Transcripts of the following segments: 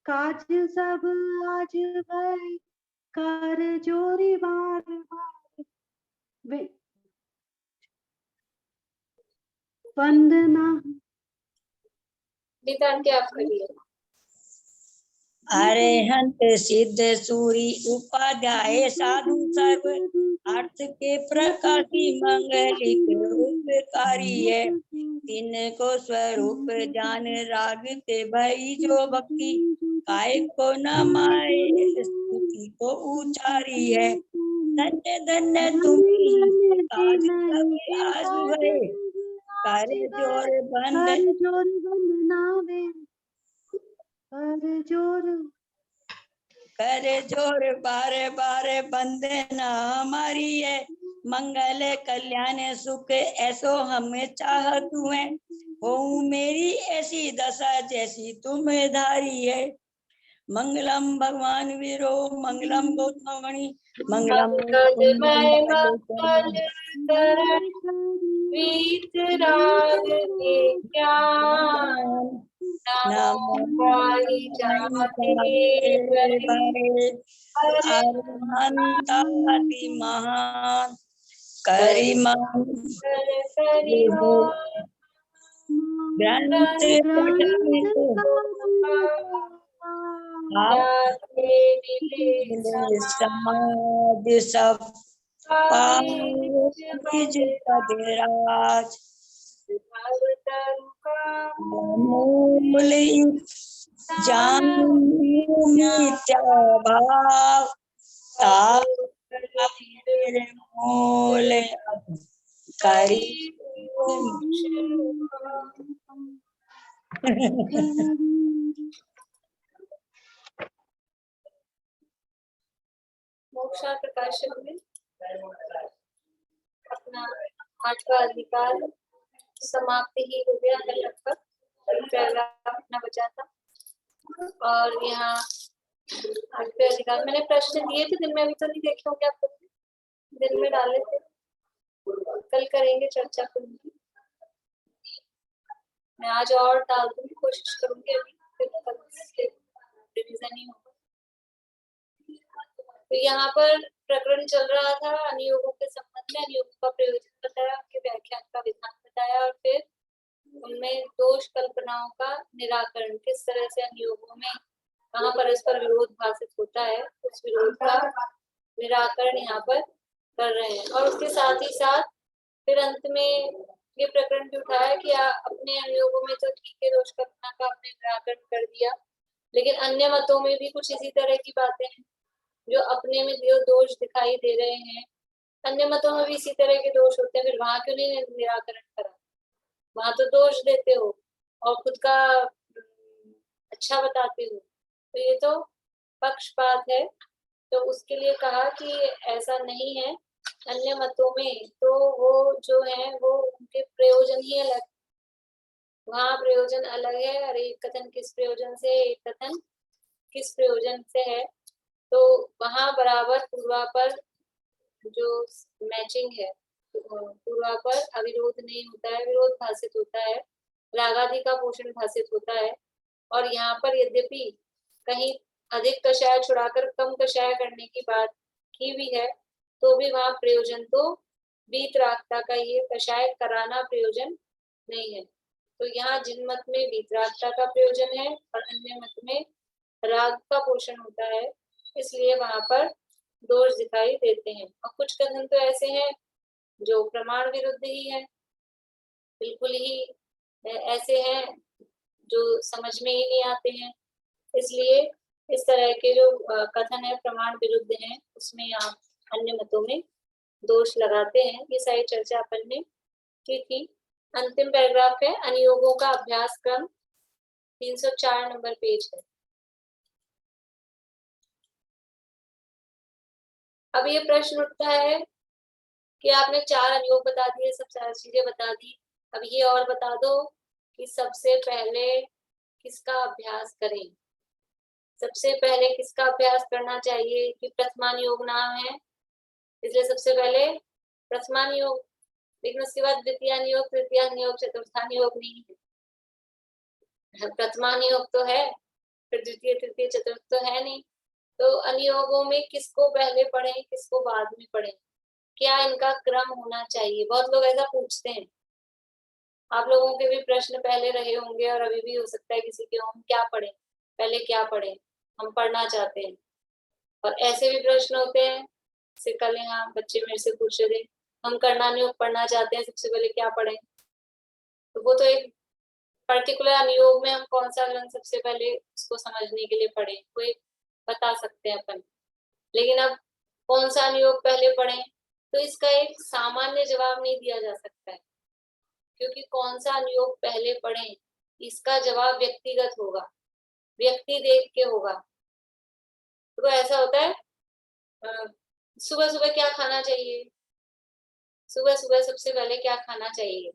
काज सब आज भय कर जोरी बार बार वंदना। निदान के आप करिए। अरहंत सिद्ध सूरी उपाध्याय साधु सर्व अर्थ के प्रकाशी मंगलिक उपकारी है। तिनको स्वरूप जान राग ते भई जो भक्ति काय को न माए स्तुति को उचारी है। धन्य धन्य तुम्ही काज सब आज भय कर जोर बंद वंदनावे कर जोर बारे बारे बंदना हमारी है। मंगल कल्याण सुख ऐसो हमें चाहतु है। हो मेरी ऐसी दशा जैसी तुम धारी है। मंगलम भगवान वीरो मंगलम गौतमणि मंगलम वीतराग के ज्ञान नमो पाहि जाते अरहंताति महान करिमान ग्रंथ समाधि सब पदेराज मूल जान मिथ्या भाव मूल करी मोक्षा प्रकाशन में अपना 8वां अधिकार समाप्ति ही हो गया है लगभग। पहला अपना बचा था और यहाँ 8वें अधिकार मैंने प्रश्न दिए थे दिन में, अभी तो नहीं देखे होंगे आप लोग, दिन में डाले थे, कल करेंगे चर्चा करूंगी मैं। आज और डाल दूंगी, कोशिश करूंगी, अभी फिर कल से रिवीजन ही होगा। तो यहाँ पर प्रकरण चल रहा था अनुयोगों के संबंध में। अनुयोगों का प्रयोजन बताया, उनके व्याख्यान का विधान बताया और फिर उनमें दोष कल्पनाओं का निराकरण, किस तरह से अनुयोगों में कहाँ परस्पर विरोध भाषित होता है, उस विरोध का निराकरण यहाँ पर कर रहे हैं। और उसके साथ ही साथ फिर अंत में ये प्रकरण भी उठाया कि अपने अनुयोगों में तो ठीक है, दोष कल्पना का अपने निराकरण कर दिया, लेकिन अन्य मतों में भी कुछ इसी तरह की बातें हैं जो अपने में जो दोष दिखाई दे रहे हैं, अन्य मतों में भी इसी तरह के दोष होते हैं। फिर वहां क्यों नहीं निराकरण करा? वहां तो दोष देते हो और खुद का अच्छा बताते हो, तो ये तो पक्षपात है। तो उसके लिए कहा कि ऐसा नहीं है, अन्य मतों में तो वो जो है वो उनके प्रयोजन ही अलग, वहाँ प्रयोजन अलग है। और एक कथन किस प्रयोजन से, एक कथन किस प्रयोजन से है, तो वहाँ बराबर पूर्वापर जो मैचिंग है, पूर्वापर अविरोध नहीं होता है, विरोध भाषित होता है, रागादि का पोषण भाषित होता है। और यहाँ पर यद्यपि कहीं अधिक कषाय छुड़ाकर कम कषाय करने की बात की भी है, तो भी वहाँ प्रयोजन तो वीतरागता का ये कषाय कराना प्रयोजन नहीं है। तो यहाँ जिन मत में वीतरागता का प्रयोजन है और अन्य मत में राग का पोषण होता है, इसलिए वहां पर दोष दिखाई देते हैं। और कुछ कथन तो ऐसे हैं जो प्रमाण विरुद्ध ही है, बिल्कुल ही ऐसे हैं जो समझ में ही नहीं आते हैं। इसलिए इस तरह के जो कथन है प्रमाण विरुद्ध हैं, उसमें आप अन्य मतों में दोष लगाते हैं। ये सारी चर्चा अपन ने की थी। अंतिम पैराग्राफ है अनुयोगों का अभ्यास क्रम, 304 नंबर पेज है। अब ये प्रश्न उठता है कि आपने 4 अनुयोग बता दिए, सब सारी चीजें बता दी, अब ये और बता दो कि सबसे पहले किसका अभ्यास करें। सबसे पहले किसका अभ्यास करना चाहिए कि प्रथमानुयोग नाम है, इसलिए सबसे पहले प्रथमानुयोग, लेकिन उसके बाद द्वितीयानुयोग, तृतीयानुयोग, चतुर्थानुयोग नहीं है। प्रथमानुयोग तो है, फिर द्वितीय तृतीय चतुर्थ तो है नहीं, तो अनुयोगों में किसको पहले पढ़ें किसको बाद में पढ़ें, क्या इनका क्रम होना चाहिए? बहुत लोग ऐसा पूछते हैं। आप लोगों के भी प्रश्न पहले रहे होंगे और अभी भी हो सकता है किसी के, हम क्या पढ़ें, पहले क्या पढ़ें, हम पढ़ना चाहते हैं। और ऐसे भी प्रश्न होते हैं, जैसे कल यहाँ बच्चे मेरे से पूछ रहे थे, हम कर्णानुयोग पढ़ना चाहते हैं, सबसे पहले क्या पढ़ें? तो वो तो एक पर्टिकुलर अनुयोग में हम कौन सा ग्रंथ सबसे पहले उसको समझने के लिए पढ़ें, वो एक बता सकते हैं अपन। लेकिन अब कौन सा अनुयोग पहले पढ़ें, तो इसका एक सामान्य जवाब नहीं दिया जा सकता है, क्योंकि कौन सा अनुयोग पहले पढ़ें इसका जवाब व्यक्तिगत होगा, व्यक्ति देख के होगा। तो ऐसा होता है, सुबह सुबह क्या खाना चाहिए, सुबह सुबह सबसे पहले क्या खाना चाहिए,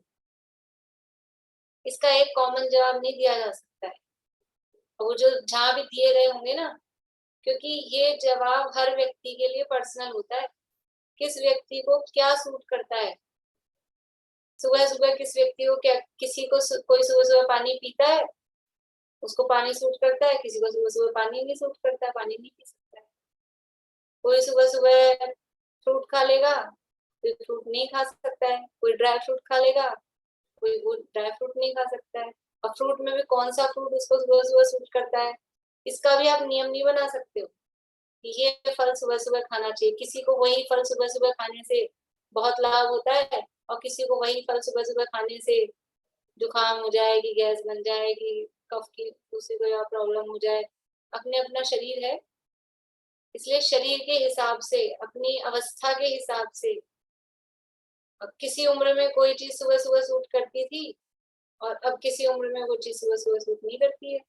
इसका एक कॉमन जवाब नहीं दिया जा सकता है। वो जो जहाँ भी दिए गए होंगे ना, क्योंकि ये जवाब हर व्यक्ति के लिए पर्सनल होता है, किस व्यक्ति को क्या सूट करता है। सुबह सुबह किस व्यक्ति को क्या, किसी को कोई सुबह सुबह पानी पीता है, उसको पानी सूट करता है, किसी को सुबह सुबह पानी नहीं सूट करता है, पानी नहीं पी सकता है। कोई सुबह सुबह फ्रूट खा लेगा, कोई फ्रूट नहीं खा सकता है, कोई ड्राई फ्रूट खा लेगा, कोई वो ड्राई फ्रूट नहीं खा सकता है। और फ्रूट में भी कौन सा फ्रूट उसको सुबह सुबह सूट करता है, इसका भी आप नियम नहीं बना सकते हो कि ये फल सुबह सुबह खाना चाहिए। किसी को वही फल सुबह सुबह खाने से बहुत लाभ होता है और किसी को वही फल सुबह सुबह खाने से जुकाम हो जाएगी, गैस बन जाएगी, कफ की दूसरी कोई और प्रॉब्लम हो जाए। अपने अपना शरीर है, इसलिए शरीर के हिसाब से, अपनी अवस्था के हिसाब से, अब किसी उम्र में कोई चीज सुबह सुबह सूट करती थी और अब किसी उम्र में वो चीज सुबह सुबह सूट नहीं करती है।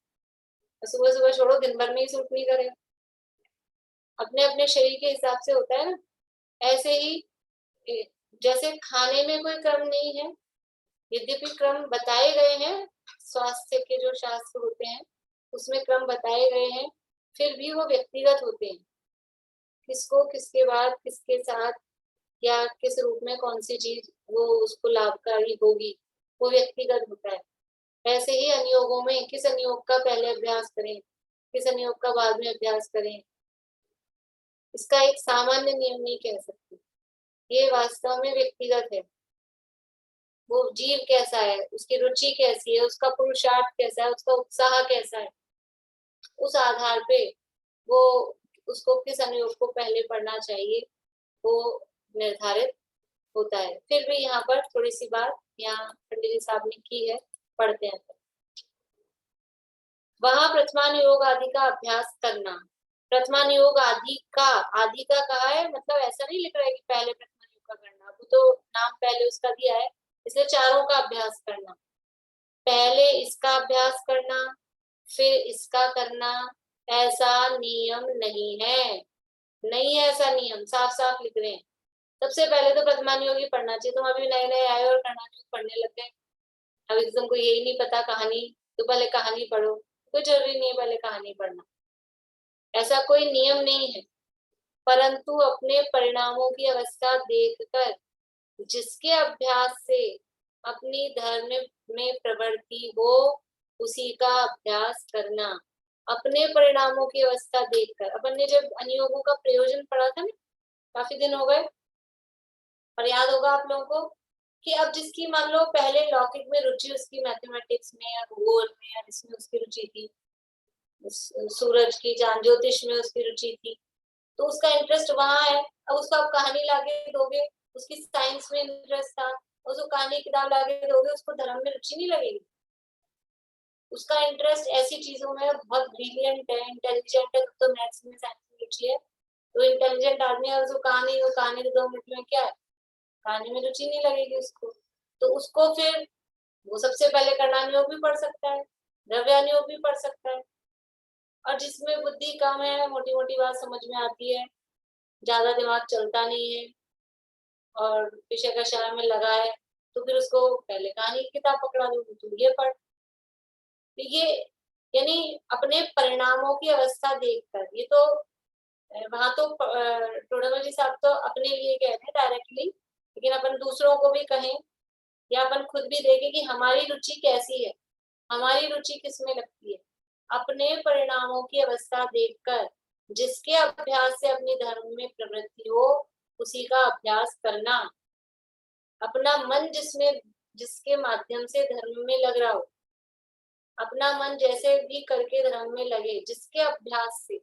सुबह सुबह छोड़ो, दिन भर में ही सूट नहीं करे, अपने अपने शरीर के हिसाब से होता है ना। ऐसे ही जैसे खाने में कोई क्रम नहीं है, यद्यपि क्रम बताए गए हैं, स्वास्थ्य के जो शास्त्र होते हैं उसमें क्रम बताए गए हैं, फिर भी वो व्यक्तिगत होते हैं। किसको किसके बाद किसके साथ या किस रूप में कौन सी चीज वो उसको लाभकारी होगी, वो व्यक्तिगत होता है। ऐसे ही अनुयोगों में किस अनुयोग का पहले अभ्यास करें, किस अनुयोग का बाद में अभ्यास करें, इसका एक सामान्य नियम नहीं कह सकते। ये वास्तव में व्यक्तिगत है। वो जीव कैसा है, उसकी रुचि कैसी है, उसका पुरुषार्थ कैसा है, उसका उत्साह कैसा है, उस आधार पे वो उसको किस अनुयोग को पहले पढ़ना चाहिए वो निर्धारित होता है। फिर भी यहाँ पर थोड़ी सी बात यहाँ पंडित जी साहब ने की है, पढ़ते हैं। वहां प्रथमानुयोग आदि का अभ्यास करना, प्रथमानुयोग आदि का कहा है, मतलब ऐसा नहीं लिख रहा है कि पहले प्रथमानुयोग का करना, वो तो नाम पहले उसका दिया है, इसलिए चारों का अभ्यास करना, पहले इसका अभ्यास करना फिर इसका करना, ऐसा नियम नहीं है, नहीं है ऐसा नियम, साफ साफ लिख रहे हैं। सबसे पहले तो प्रथमानुयोग ही पढ़ना चाहिए। तुम अभी नए नए आए और कर्णानुयोग पढ़ने लग गए, अभी तुमको यही नहीं पता कहानी, तो पहले कहानी पढ़ो। कोई जरूरी नहीं है पहले कहानी पढ़ना, ऐसा कोई नियम नहीं है। परंतु अपने परिणामों की अवस्था देखकर जिसके अभ्यास से अपनी धर्म में प्रवृत्ति हो उसी का अभ्यास करना। अपने परिणामों की अवस्था देखकर, अपन ने जब अनुयोगों का प्रयोजन पढ़ा था ना, काफी दिन हो गए, और याद होगा आप लोगों को कि अब जिसकी मान लो पहले लौकिक में रुचि, उसकी मैथमेटिक्स में या भूगोल में या इसमें उसकी रुचि थी, सूरज की चांद ज्योतिष में उसकी रुचि थी, तो उसका इंटरेस्ट वहां है। अब उसको आप कहानी लाके दोगे, उसकी साइंस में इंटरेस्ट था, उसको कहानी किताब लाके दोगे, उसको धर्म में रुचि नहीं लगेगी। उसका इंटरेस्ट ऐसी चीजों में बहुत ब्रिलियंट है, इंटेलिजेंट है, तो मैथ्स में साइंस में रुचि है, तो इंटेलिजेंट आदमी है, उसको कहानी 2 मिनट में क्या है, कहानी में रुचि नहीं लगेगी उसको। तो उसको फिर वो सबसे पहले कर्णानुयोग भी पढ़ सकता है, द्रव्यानुयोग भी पढ़ सकता है। और जिसमें बुद्धि कम है, मोटी मोटी बात समझ में आती है, ज्यादा दिमाग चलता नहीं है और विषय का शहर में लगा है, तो फिर उसको पहले कहानी की किताब पकड़ा दो, तो ये पढ़। तो ये यानी अपने परिणामों की अवस्था देखकर, ये तो वहां तो टोडामल जी साहब तो अपने लिए कहते हैं डायरेक्टली, लेकिन अपन दूसरों को भी कहें या अपन खुद भी देखें कि हमारी रुचि कैसी है, हमारी रुचि किस में लगती है, अपने परिणामों की अवस्था देखकर जिसके अभ्यास से अपनी धर्म में प्रवृत्ति हो उसी का अभ्यास करना। अपना मन जिसके माध्यम से धर्म में लग रहा हो, अपना मन जैसे भी करके धर्म में लगे, जिसके अभ्यास से।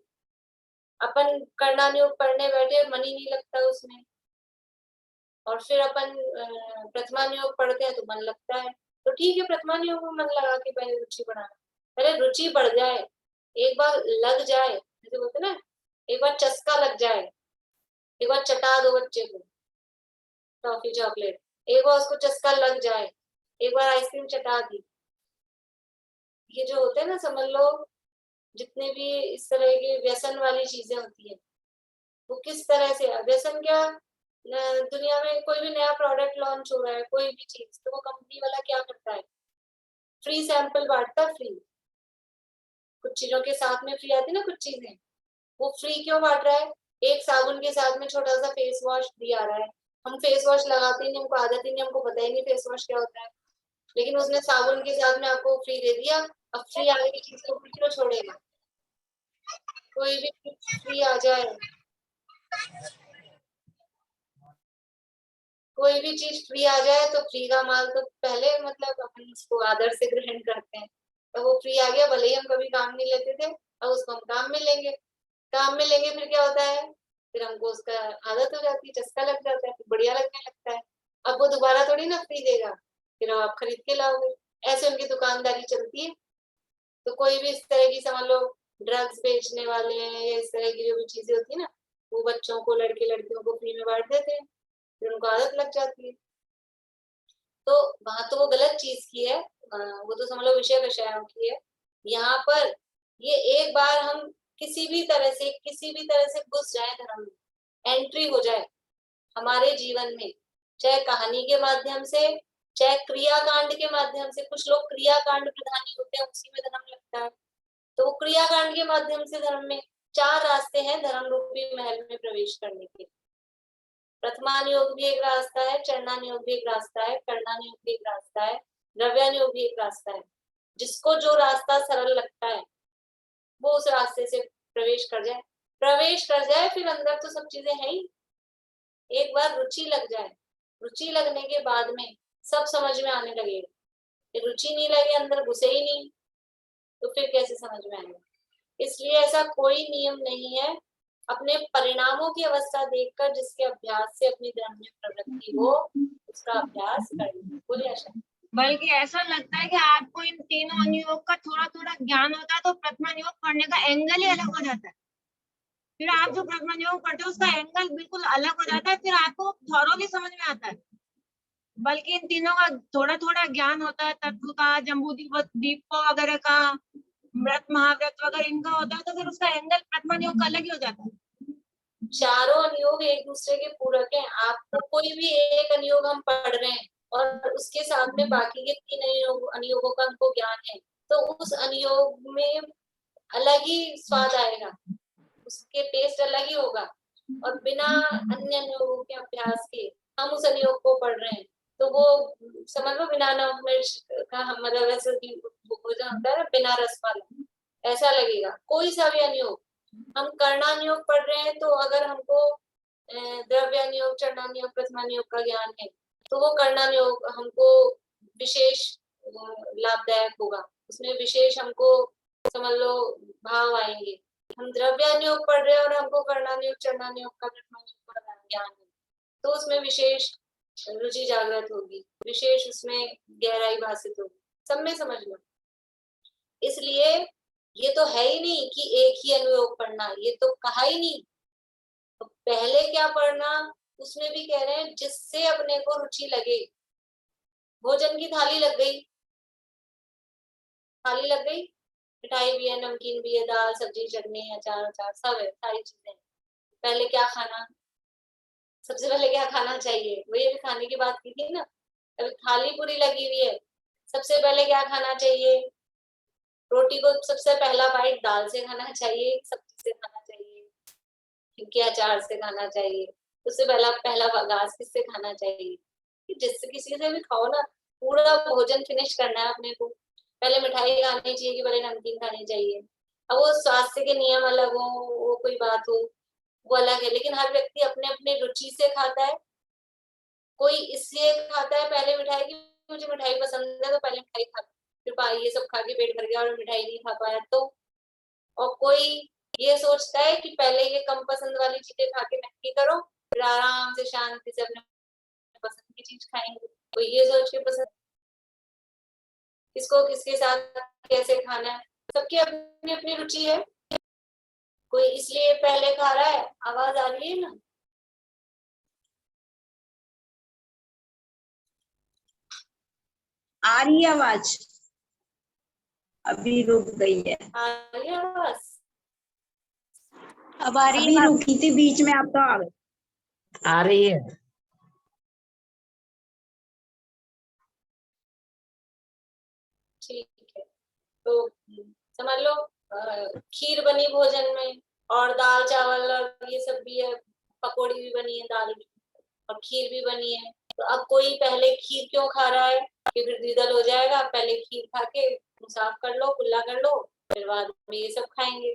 अपन कर्णानुयोग पढ़ने बैठे, मन ही नहीं लगता उसमें, और फिर अपन प्रथमानुयोग पढ़ते हैं तो मन लगता है। तो ठीक है, प्रथमानुयोग में मन लगा के पहले रुचि बढ़ाना, पहले रुचि बढ़ जाए, एक बार लग जाए, जैसे बोलते ना, एक बार चस्का लग जाए, एक बार चटा दो बच्चे को टॉफी चॉकलेट, एक बार उसको चस्का लग जाए, एक बार आइसक्रीम चटा दी। ये जो होते हैं ना, समझ लो जितने भी इस तरह की व्यसन वाली चीजें होती है, वो किस तरह से, व्यसन क्या, दुनिया में कोई भी नया प्रोडक्ट लॉन्च हो रहा है, कोई भी चीज, तो वो कंपनी वाला क्या करता है, फ्री सैंपल बांटता, फ्री कुछ चीजों के साथ में फ्री आती ना कुछ चीजें, वो फ्री क्यों बांट रहा है? एक साबुन के साथ में छोटा सा फेस वॉश फ्री आ रहा है, हम फेस वॉश लगाते ही नहीं, हमको आदत ही नहीं, हमको पता ही नहीं फेस वॉश क्या होता है, लेकिन उसने साबुन के साथ में आपको फ्री दे दिया। अब फ्री आगे की चीज को क्यों छोड़ेगा? कोई भी फ्री आ जाए, कोई भी चीज फ्री आ जाए तो फ्री का माल तो पहले मतलब अपन उसको आदर से ग्रहण करते हैं। तो वो फ्री आ गया, भले ही हम कभी काम नहीं लेते थे, अब उसको हम काम में लेंगे, काम में लेंगे, फिर क्या होता है, फिर हमको उसका आदत हो जाती है, चस्का लग जाता है, फिर बढ़िया लगने लगता है। अब वो दोबारा थोड़ी ना फ्री देगा, फिर आप खरीद के लाओगे। ऐसे उनकी दुकानदारी चलती है। तो कोई भी इस तरह की, समझ लो ड्रग्स बेचने वाले हैं या इस तरह की जो भी चीजें होती है ना, वो बच्चों को, लड़के लड़कियों को फ्री में बांट देते हैं, फिर उनको आदत लग जाती है। तो वहां तो वो गलत चीज की है, वो तो समझ लो विषय विषयों की है। यहाँ पर ये एक बार हम किसी भी तरह से घुस जाए धर्म में, एंट्री हो जाए हमारे जीवन में, चाहे कहानी के माध्यम से, चाहे क्रियाकांड के माध्यम से। कुछ लोग क्रियाकांड प्रधानी होते हैं, उसी में धर्म लगता है। तो वो क्रियाकांड के माध्यम से धर्म में, 4 रास्ते हैं धर्म रूपी महल में प्रवेश करने के। प्रथमानुयोग भी एक रास्ता है, चरणानुयोग भी एक रास्ता है, कर्णानुयोग भी एक रास्ता है, द्रव्यानुयोग भी एक रास्ता है। जिसको जो रास्ता सरल लगता है वो उस रास्ते से प्रवेश कर जाए, फिर अंदर तो सब चीजें हैं ही। एक बार रुचि लग जाए, रुचि लगने के बाद में सब समझ में आने लगेगा। रुचि नहीं लगे, अंदर घुसे ही नहीं, तो फिर कैसे समझ में आएगा? इसलिए ऐसा कोई नियम नहीं है। अपने परिणामों की अवस्था देखकर जिसके अभ्यास से अपनी धर्म में प्रवृत्ति हो उसका अभ्यास करना। बोलिए आशा। बल्कि ऐसा लगता है कि आपको इन तीनों अनुयोग का थोड़ा थोड़ा ज्ञान होता है तो प्रथमानुयोग पढ़ने का एंगल ही अलग हो जाता है। फिर आप जो प्रथमानुयोग पढ़ते हो उसका एंगल बिल्कुल अलग हो जाता है, फिर आपको थॉरोली समझ में आता है। बल्कि इन तीनों का थोड़ा थोड़ा ज्ञान होता है, तत्व का, जम्बूदीप वगैरह का, व्रत महाव्रत वगैरह इनका होता है, तो फिर उसका एंगल प्रथमानुयोग का अलग ही हो जाता है। चारों अनुयोग एक दूसरे के पूरक हैं। आपको कोई भी एक अनुयोग हम पढ़ रहे हैं और उसके साथ में बाकी के 3 अनुयोगों का हमको ज्ञान है, तो उस अनुयोग में अलग ही स्वाद आएगा, उसके टेस्ट अलग ही होगा। और बिना अन्य अनुयोगों के अभ्यास के हम उस अनुयोग को पढ़ रहे हैं तो वो समझ लो बिना नमक मिर्च का, हम मतलब ऐसे भोजन होता है ना, बिना रस वाला, ऐसा लगेगा। कोई सा भी अनुयोग, हम कर्णानुयोग पढ़ रहे हैं तो अगर हमको द्रव्यानुयोग, चरणानुयोग, प्रथमानुयोग का ज्ञान है तो वो कर्णानुयोग हमको विशेष लाभदायक होगा, उसमें विशेष हमको समझ लो भाव आएंगे। हम द्रव्यानुयोग पढ़ रहे हैं और हमको कर्णानुयोग, चरणानुयोग का, प्रथमानुयोग का ज्ञान है तो उसमें विशेष रुचि जागृत होगी, विशेष उसमें गहराई भाषित होगी, सब में समझ लो। इसलिए ये तो है ही नहीं कि एक ही अनुयोग पढ़ना, ये तो कहा ही नहीं। तो पहले क्या पढ़ना, उसमें भी कह रहे हैं जिससे अपने को रुचि लगे। भोजन की थाली लग गई, थाली लग गई, मिठाई भी है, नमकीन भी है, दाल सब्जी चटनी अचार अचार सब है, सारी चीजें। पहले क्या खाना, सबसे पहले क्या खाना चाहिए, वही अभी खाने की बात की थी ना। अभी थाली पूरी लगी हुई है, सबसे पहले क्या खाना चाहिए? रोटी को सबसे पहला बाइट दाल से खाना चाहिए, सब्जी से खाना चाहिए, फिर अचार से खाना चाहिए, उससे पहला बगास किससे खाना चाहिए? जिससे किसी से भी खाओ ना, पूरा भोजन फिनिश करना है अपने को। पहले मिठाई खानी चाहिए कि पहले नमकीन खानी चाहिए। अब वो स्वास्थ्य के नियम अलग हो, वो कोई बात हो, वो अलग है, लेकिन हर व्यक्ति अपने अपने रुचि से खाता है। कोई इसलिए खाता है पहले मिठाई की, मुझे मिठाई पसंद है तो पहले मिठाई खा, फिर ये सब खा के पेट भर गया और मिठाई नहीं खा पाया तो। और कोई ये सोचता है कि पहले ये कम पसंद वाली चीजें खा के नक्की करो, फिर आराम से शांति से अपने पसंद की चीज खाएंगे। कोई ये सोच के पसंद, किसको किसके साथ कैसे खाना है, सबकी अपनी अपनी रुचि है। कोई इसलिए पहले खा रहा है। आवाज आ रही है ना? आ रही है आवाज, अभी रुक गई है। आ रही है आवाज? अब आ रही है, अभी रुकी थी बीच में, आप तो आ गए। आ रही है। ठीक है, तो समझ लो खीर बनी भोजन में, और दाल चावल और ये सब भी है, पकौड़ी भी बनी है, दाल भी और खीर भी बनी है। तो अब कोई पहले खीर क्यों खा रहा है कि फिर द्विदल हो जाएगा, पहले खीर खा के साफ कर लो, कुल्ला कर लो, फिर बाद में ये सब खाएंगे।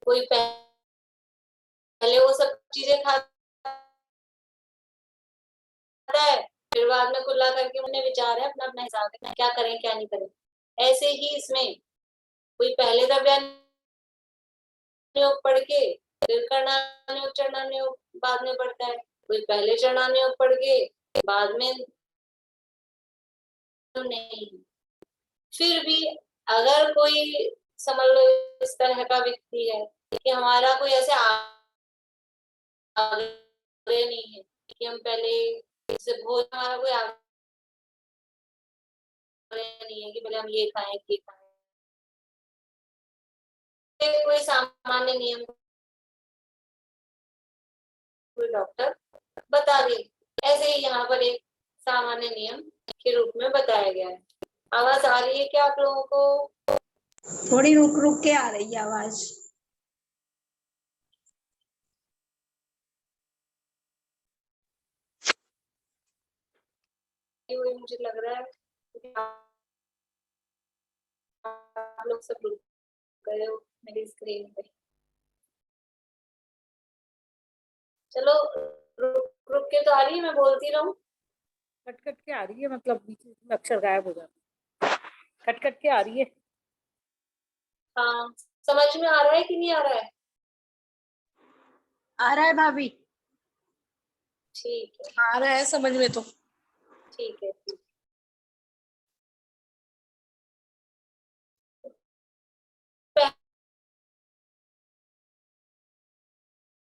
कोई पहले वो सब चीजें खाता है, फिर बाद में कुल्ला करके उन्हें विचार है अपना अपना हिसाब है क्या करें क्या नहीं करें। ऐसे ही इसमें कोई पहले योग पढ़ के फिर कर्णानुयोग चरणानुयोग बाद में पढ़ता है, कोई पहले चरणानुयोग पढ़ के बाद में नहीं। फिर भी अगर कोई समझ लो इस तरह का व्यक्ति है कि हमारा कोई ऐसे आग्रह नहीं है कि हम पहले से भोजन, हमारा कोई आग्रह नहीं है कि पहले हम ये खाएं ये खाएं, कोई सामान्य नियम कोई डॉक्टर बता दे, ऐसे ही यहाँ पर एक सामान्य नियम के रूप में बताया गया है। आवाज आ रही है क्या आप लोगों को? थोड़ी रुक रुक के आ रही है आवाज। मुझे लग रहा है आप लोग सब रुक गए हो मेरी स्क्रीन पे। चलो रुक रुक के तो आ रही है, मैं बोलती रहूं? कट कट के आ रही है, मतलब बीच बीच में अक्षर गायब हो जाते हैं। कट कट के आ रही है। हाँ, समझ में आ रहा है कि नहीं आ रहा है? आ रहा है भाभी। ठीक है, आ रहा है समझ में तो। ठीक है, ठीक।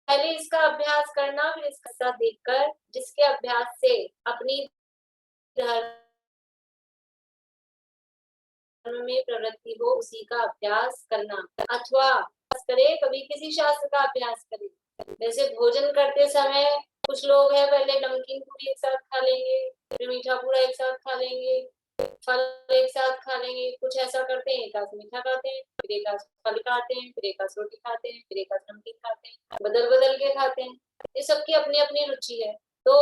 पहले इसका अभ्यास करना, फिर इसका देखकर जिसके अभ्यास से अपनी धर्म में प्रवृत्ति हो उसी का अभ्यास करना, अथवा करे कभी किसी शास्त्र का अभ्यास करे। जैसे भोजन करते समय कुछ लोग हैं पहले नमकीन पूरी एक साथ खा लेंगे, फिर मीठा पूरा एक साथ खा लेंगे, फल एक साथ खा लेंगे, कुछ ऐसा करते हैं, एक आध मीठा खाते हैं, फिर एक आध फल खाते हैं, फिर एक आध रोटी खाते हैं, फिर एक आध नमकीन खाते हैं, बदल बदल के खाते हैं। ये सबकी अपनी अपनी रुचि है, तो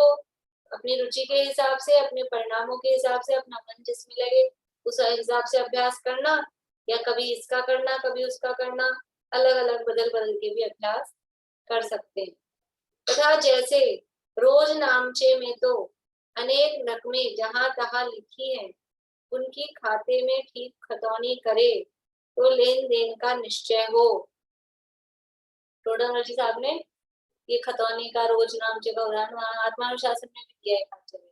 अपनी रुचि के हिसाब से, अपने परिणामों के हिसाब से अपना मन जिसमें लगे उस हिसाब से अभ्यास करना, या कभी इसका करना कभी उसका करना, अलग अलग बदल बदल के भी अभ्यास कर सकते हैं। तथा जैसे रोज नामचे में तो अनेक रकमें जहां तहां लिखी हैं, उनकी खाते में ठीक खतौनी करे तो लेन देन का निश्चय हो। टोडामर्जी साहब ने ये खतौनी का रोज नामचे का उदाहरण आत्मानुशासन में भी दिया है खाते में,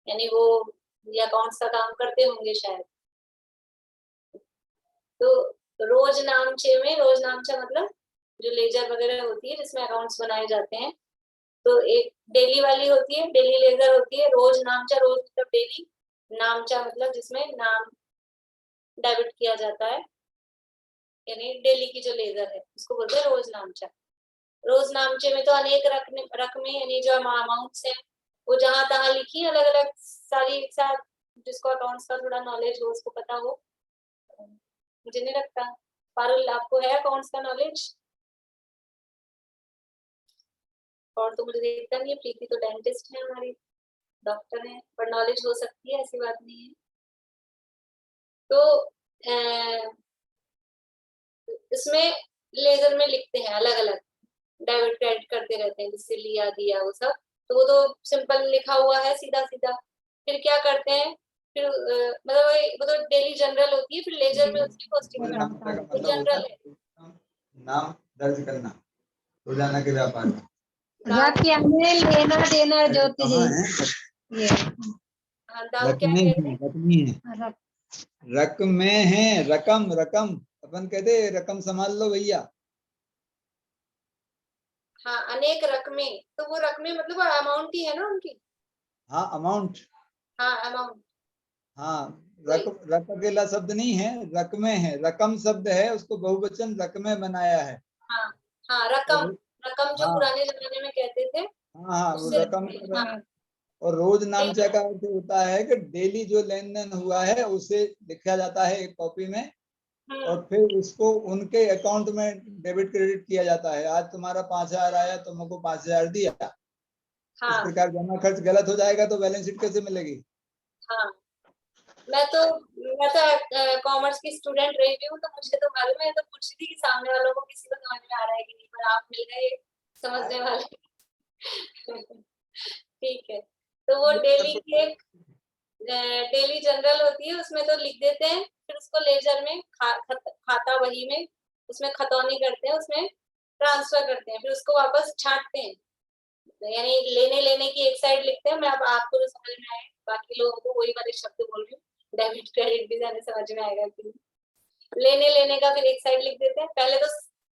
यानी वो या अकाउंट्स का काम करते होंगे शायद। तो रोज नामचे में, रोज नामचा मतलब जो लेजर वगैरह होती है जिसमें अकाउंट्स बनाए जाते हैं, तो एक डेली वाली होती है, डेली लेजर होती है, रोज नामचा, रोज मतलब डेली, नामचा मतलब जिसमें नाम डेबिट किया जाता है, यानी डेली की जो लेजर है उसको बोलते हैं रोज नामचा। रोज नामचे में तो अनेक रकमें यानी जो अमाउंट्स है वो जहां तहां लिखी, अलग अलग सारी एक साथ। जिसको अकाउंट्स का थोड़ा नॉलेज हो उसको पता हो, मुझे नहीं लगता। पारुल आपको है अकाउंट्स का नॉलेज? और तो मुझे देखता नहीं है, प्रीति तो डेंटिस्ट है हमारी, डॉक्टर है, पर नॉलेज हो सकती है, ऐसी बात नहीं है। तो इसमें लेजर में लिखते हैं अलग अलग, डेबिट क्रेडिट करते रहते हैं, जिससे लिया दिया वो सब, तो वो तो सिंपल लिखा हुआ है सीधा सीधा। फिर क्या करते हैं, फिर मतलब वो तो डेली जनरल होती है, फिर लेजर में उसकी कॉस्टिंग करते हैं, वो जनरल है। नाम दर्ज करना रोजाना के व्यापार में। रख यानी लेना देना ज्योति जी। ये हाँ, दाम क्या रकमें कहते हैं? हैं, रकमी है, रख रकमें हैं, रकम रकम अपन कहते हैं रकम संभाल लो भैया। हाँ, अनेक रकमें, तो वो रकमें मतलब अमाउंट ही है ना उनकी। हाँ अमाउंट, हाँ, अमाउंट। हाँ रक अकेला शब्द नहीं है, रकमें है, रकम शब्द है, उसको बहुवचन रकमें बनाया है। हाँ हाँ, रकम, रकम जो हाँ पुराने जमाने में कहते थे, हाँ हाँ वो उससे रकम। हाँ, और रोज नामचा का अर्थ होता है कि डेली जो लेन देन हुआ है उसे लिखा जाता है एक कॉपी में, और फिर उसको उनके अकाउंट में डेबिट क्रेडिट किया जाता है। आज तुम्हारा 5,000 आया, तुमको 5,000 दिया, इस हाँ प्रकार जमा खर्च गलत हो जाएगा तो बैलेंस शीट कैसे मिलेगी? हाँ। मैं तो कॉमर्स की स्टूडेंट रही हूँ, तो मुझे तो मालूम है, तो पूछ रही थी कि सामने वालों को किसी को समझ में आ रहा है कि नहीं, पर आप मिल गए समझने वाले। ठीक है, तो वो डेली की एक डेली जनरल होती है, उसमें तो लिख देते हैं, फिर उसको लेजर में खाता वही में उसमें खतौनी करते हैं, उसमें ट्रांसफर करते हैं, फिर उसको वापस छांटते हैं, यानी लेने की एक साइड लिखते हैं। मैं अब आपको जो समझ में आए, बाकी लोगों को वही वाले शब्द बोल रही हूँ, डेबिट क्रेडिट भी जाने समझ में आएगा कि लेने का फिर एक साइड लिख देते हैं। पहले तो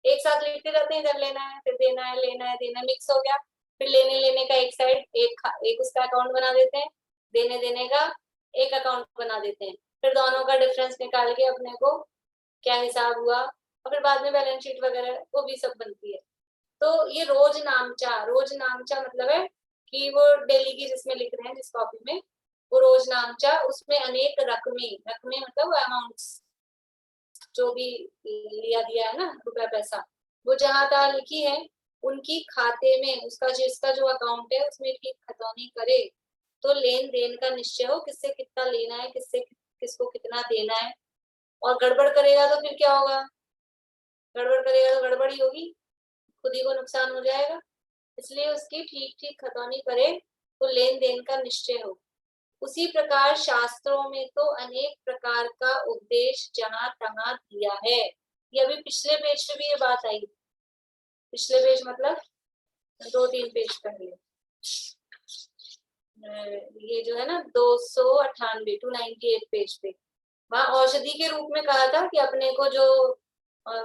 एक साथ लिखते जाते हैं, जब लेना है फिर देना है, लेना है देना, मिक्स हो गया, फिर लेने का एक साइड एक उसका अकाउंट बना देते हैं, देने का एक अकाउंट बना देते हैं, फिर दोनों का डिफरेंस निकाल के अपने को क्या हिसाब हुआ, और फिर बाद में बैलेंस शीट वगैरह वो भी सब बनती है। तो ये रोज नामचा मतलब है कि वो डेली की जिसमें लिख रहे हैं जिस कॉपी में, वो रोज नामचा, उसमें अनेक रकमें मतलब अमाउंट्स जो भी लिया दिया है ना, रुपया पैसा, वो जहां तहाँ लिखी है, उनकी खाते में उसका जिसका जो अकाउंट है उसमें की खतौनी करे, तो लेन देन का निश्चय हो, किससे कितना लेना है, किससे किसको कितना देना है। और गड़बड़ करेगा तो फिर क्या होगा, गड़बड़ करेगा तो गड़बड़ ही होगी, खुद ही को नुकसान हो जाएगा। इसलिए उसकी ठीक ठीक खतौनी करे, तो लेन देन का निश्चय हो। उसी प्रकार शास्त्रों में तो अनेक प्रकार का उपदेश जहां तहां दिया है। ये अभी पिछले पेज पे भी ये बात आई, पिछले पेज मतलब 2-3 पेज पहले, ये जो है ना 298 298 पेज पे, वहां औषधि के रूप में कहा था कि अपने को जो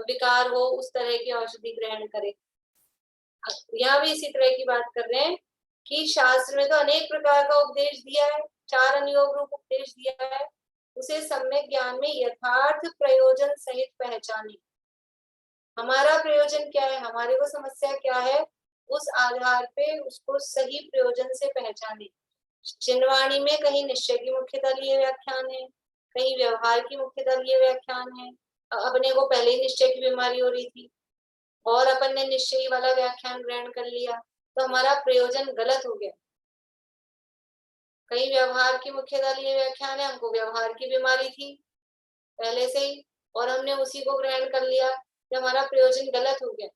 विकार हो उस तरह की औषधि ग्रहण करे। यहाँ भी इसी तरह की बात कर रहे हैं कि शास्त्र में तो अनेक प्रकार का उपदेश दिया है, 4 अनुयोग रूप उपदेश दिया है, उसे सम्यक ज्ञान में यथार्थ प्रयोजन सहित पहचाने। हमारा प्रयोजन क्या है, हमारे को समस्या क्या है, उस आधार पे उसको सही प्रयोजन से पहचाने। चिन्हवाणी में कहीं निश्चय की मुख्यतः लिए व्याख्यान है, कहीं व्यवहार की मुख्यतः लिए व्याख्यान है। अपने को पहले ही निश्चय की बीमारी हो रही थी और अपन ने निश्चयी वाला व्याख्यान ग्रहण कर लिया, तो हमारा प्रयोजन गलत हो गया। कहीं व्यवहार की मुख्यतः लिए व्याख्यान है, हमको व्यवहार की बीमारी थी पहले से ही, और हमने उसी को ग्रहण कर लिया, तो हमारा प्रयोजन गलत हो गया।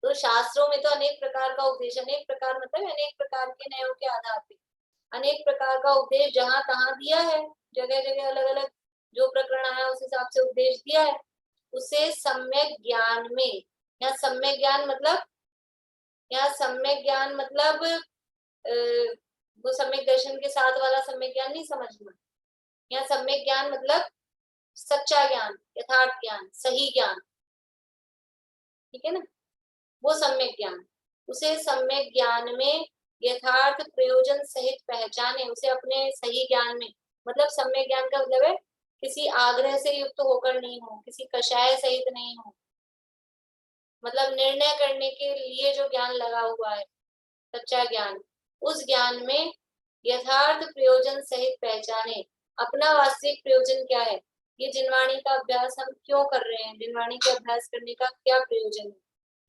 तो शास्त्रों में तो अनेक प्रकार का उपदेश, अनेक प्रकार मतलब अनेक प्रकार के न्यायों के आधार पे अनेक प्रकार का उपदेश जहां तहां दिया है, जगह जगह अलग अलग जो प्रकरण आया उस हिसाब से उपदेश दिया है। उसे सम्यक ज्ञान में, या सम्यक ज्ञान मतलब, या सम्यक ज्ञान मतलब वो सम्यक दर्शन के साथ वाला सम्यक ज्ञान नहीं समझना। या सम्यक ज्ञान मतलब सच्चा ज्ञान, यथार्थ ज्ञान, सही ज्ञान, ठीक है ना, वो सम्यक ज्ञान। उसे सम्यक ज्ञान में यथार्थ प्रयोजन सहित पहचाने, उसे अपने सही ज्ञान में, मतलब सम्यक ज्ञान का मतलब है किसी आग्रह से युक्त होकर नहीं हो, किसी कषाय सहित नहीं हो, मतलब निर्णय करने के लिए जो ज्ञान लगा हुआ है, सच्चा ज्ञान, उस ज्ञान में यथार्थ प्रयोजन सहित पहचाने। अपना वास्तविक प्रयोजन क्या है, ये जिनवाणी का अभ्यास हम क्यों कर रहे हैं, जिनवाणी के अभ्यास करने का क्या प्रयोजन है,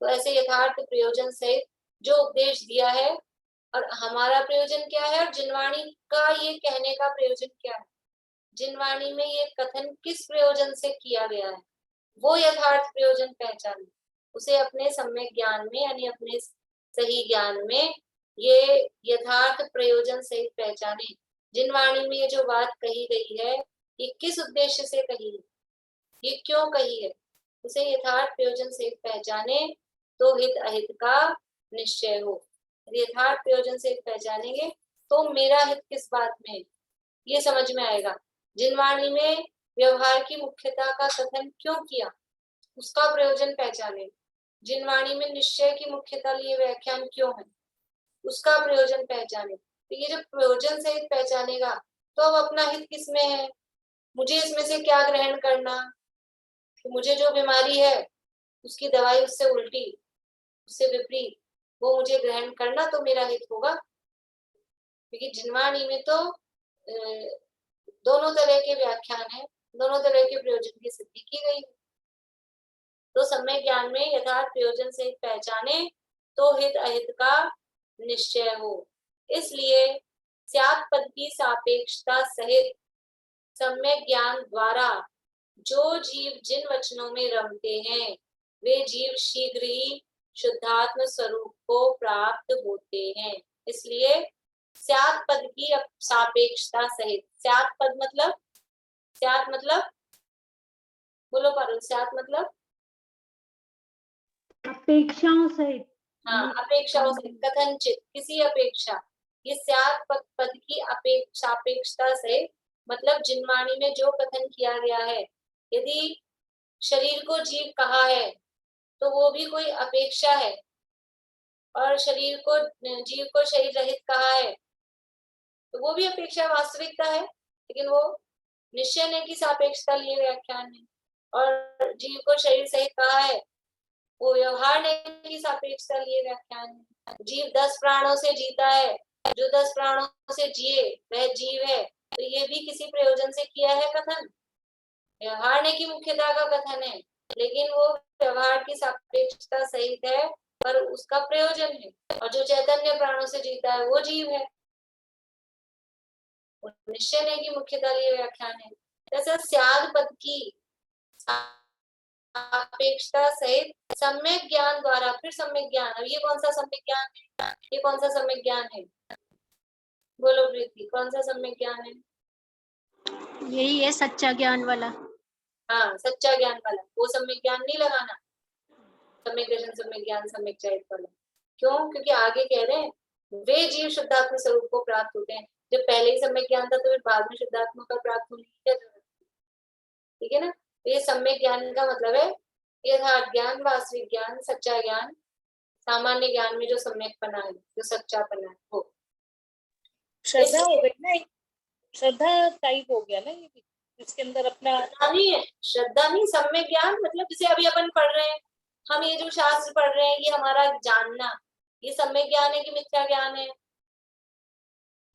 तो ऐसे यथार्थ प्रयोजन सहित जो उपदेश दिया है, और हमारा प्रयोजन क्या है, और जिनवाणी का ये कहने का प्रयोजन क्या है। जिनवाणी में ये कथन किस प्रयोजन से किया गया है, वो यथार्थ प्रयोजन पहचाने, उसे अपने सम्यक ज्ञान में यानी अपने सही ज्ञान में ये यथार्थ प्रयोजन सहित पहचाने। जिनवाणी में ये जो बात कही गई है ये किस उद्देश्य से कही है, ये क्यों कही है, उसे यथार्थ प्रयोजन सहित पहचाने तो हित अहित का निश्चय हो। यथार्थ प्रयोजन से पहचानेंगे तो मेरा हित किस बात में है ये समझ में आएगा। जिनवाणी में व्यवहार की मुख्यता का कथन क्यों किया उसका प्रयोजन पहचाने। जिनवाणी में निश्चय की मुख्यता लिए व्याख्यान क्यों है उसका प्रयोजन पहचाने। तो ये जब प्रयोजन सहित पहचानेगा तो अब अपना हित किसमें है, मुझे इसमें से क्या ग्रहण करना, कि मुझे जो बीमारी है उसकी दवाई उससे उल्टी उससे विपरीत वो मुझे ग्रहण करना तो मेरा हित होगा। क्योंकि जिनवाणी में तो दोनों तरह के व्याख्यान है, दोनों तरह के प्रयोजन की सिद्धि की गई। तो सम्यक ज्ञान में यथार्थ प्रयोजन से पहचाने तो हित अहित का निश्चय हो। इसलिए स्यात् पद की सापेक्षता सहित सम्यक ज्ञान द्वारा जो जीव जिन वचनों में रमते हैं वे जीव शीघ्र ही शुद्धात्म स्वरूप को प्राप्त होते हैं। इसलिए स्यात् पद की सापेक्षता सहित, स्यात् पद मतलब, स्यात् मतलब बोलो पारुल, स्यात् मतलब अपेक्षाओं सहित। हाँ, अपेक्षाओं से, कथनचित, किसी अपेक्षा, ये स्यात् पद की सापेक्षता से मतलब जिनवाणी में जो कथन किया गया है, यदि शरीर को जीव कहा है तो वो भी कोई अपेक्षा है, और शरीर को जीव को शरीर रहित कहा है तो वो भी अपेक्षा वास्तविकता है, लेकिन वो निश्चय ने की सापेक्षता लिए व्याख्यान है। और जीव को शरीर सहित कहा है वो व्यवहार ने की सापेक्षता लिए व्याख्यान है। जीव 10 प्राणों से जीता है, जो 10 प्राणों से जिए वह जीव है, तो ये भी किसी प्रयोजन से किया है कथन, व्यवहार ने की मुख्यता का कथन है, लेकिन वो व्यवहार की सापेक्षता सहित है पर उसका प्रयोजन है। और जो चैतन्य प्राणों से जीता है वो जीव है, निश्चय ने की मुख्यता लिए व्याख्यान है। जैसे स्याद् पद की सापेक्षता सहित सम्यक ज्ञान द्वारा, फिर सम्यक ज्ञान, अब ये कौन सा सम्यक ज्ञान है, ये कौन सा सम्यक ज्ञान है, बोलो प्रीति, कौन सा सम्यक ज्ञान है? यही है सच्चा ज्ञान वाला। हाँ, सच्चा ज्ञान वाला, वो सम्यक ज्ञान नहीं लगाना, सम्यक दर्शन, सम्यक ज्ञान, सम्यक चरित वाला। क्यों? क्योंकि आगे कह रहे हैं वे जीव शुद्धात्म स्वरूप को प्राप्त होते हैं। जब पहले ही सम्यक ज्ञान था तो फिर बाद में शुद्धात्मा का प्राप्त होने की क्या जरूरत है? ठीक है ना। तो ये सम्यक ज्ञान का मतलब है यथार्थ ज्ञान, वास्तविक ज्ञान, सच्चा ज्ञान, सामान्य ज्ञान में जो सम्यकपना है, जो सच्चापना है वो। श्रद्धा हो गई ना, श्रद्धा टाइप हो गया ना ये भी, इसके अंदर अपना नहीं है, श्रद्धा नहीं, सम्यक ज्ञान मतलब जैसे अभी अपन पढ़ रहे हैं, हम ये जो शास्त्र पढ़ रहे हैं ये हमारा जानना, ये सम्यक ज्ञान है कि मिथ्या ज्ञान है?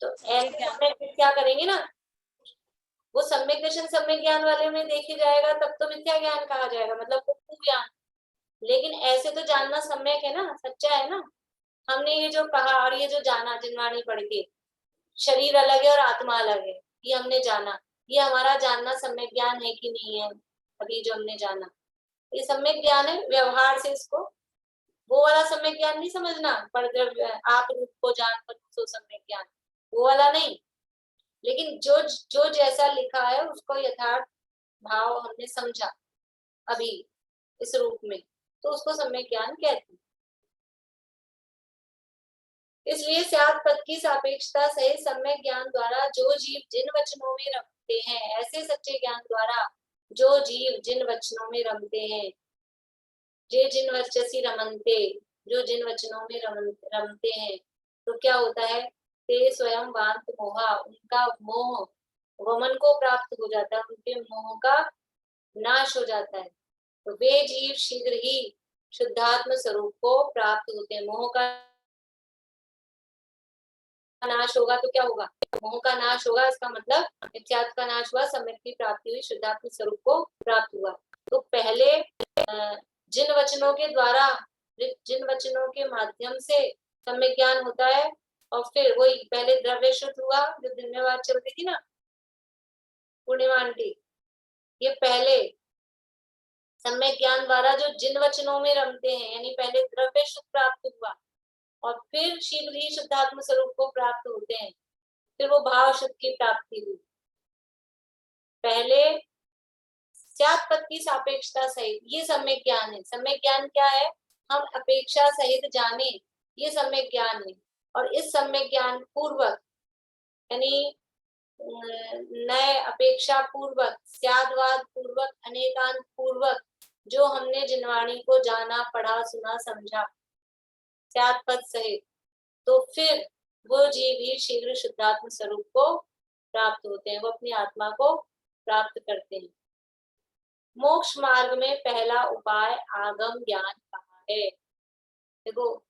तो ऐसे हमें क्या करेंगे ना, वो सम्यक दर्शन सम्यक ज्ञान वाले में देखे जाएगा तब तो मिथ्या ज्ञान कहा जाएगा, मतलब वो ज्ञान। लेकिन ऐसे तो जानना सम्यक है ना, सच्चा है ना। हमने ये जो कहा और ये जो जाना जिनवाणी पढ़ के, शरीर अलग है और आत्मा अलग है, ये हमने जाना, ये हमारा जानना सम्यक ज्ञान है कि नहीं है? अभी जो हमने जाना ये सम्यक ज्ञान है। व्यवहार से इसको वो वाला सम्यक ज्ञान नहीं समझना, पर आप रूप को जान पर सो सम्यक ज्ञान, वो वाला नहीं। लेकिन जो जो जैसा लिखा है उसको यथार्थ भाव हमने समझा अभी इस रूप में, तो उसको सम्यक ज्ञान कहते हैं। इसलिए स्यात् पद की सापेक्षता सहित सम्यक ज्ञान द्वारा जो जीव जिन वचनों में रमते हैं, ऐसे सच्चे ज्ञान द्वारा जो जीव जिन वचनों में रमते हैं, जे जिन वचसी रमनते, जो जिन वचनों में रमते हैं, तो क्या होता है, ते स्वयं वांत मोहा, उनका मोह वमन को प्राप्त हो जाता है, उनके मोह का नाश हो जाता है। तो वे जीव शीघ्र ही शुद्धात्म स्वरूप को प्राप्त होते हैं। मोह का नाश होगा तो क्या होगा, मोह का नाश होगा, इसका मतलब मिथ्यात्व का नाश हुआ, सम्यक की प्राप्ति हुई, शुद्धात्म स्वरूप को प्राप्त हुआ। तो पहले जिन वचनों के द्वारा, जिन वचनों के माध्यम से सम्यक ज्ञान होता है, और फिर वही पहले द्रव्य शुद्ध हुआ, जो दिन में बात चल रही थी ना, पूर्णिमा आंटी, ये पहले सम्यक ज्ञान द्वारा जो जिन वचनों में रमते हैं, यानी पहले द्रव्य शुद्ध प्राप्त हुआ और फिर शीघ्र ही शुद्धात्म स्वरूप को प्राप्त होते हैं, फिर वो भाव शुद्ध की प्राप्ति हुई। पहले स्यात् पद की सापेक्षता सहित, ये सम्यक ज्ञान है। सम्यक ज्ञान क्या है? हम अपेक्षा सहित जाने, ये सम्यक ज्ञान है। और इस सम्यक ज्ञान पूर्वक, यानी नए अपेक्षा पूर्वक, स्याद्वाद पूर्वक, अनेकांत पूर्वक जो हमने जिनवाणी को जाना, पढ़ा, सुना, समझा स्यात् पद सहित, तो फिर वो जीव ही शीघ्र शुद्धात्म स्वरूप को प्राप्त होते हैं, वो अपनी आत्मा को प्राप्त करते हैं। मोक्ष मार्ग में पहला उपाय आगम ज्ञान कहा है। देखो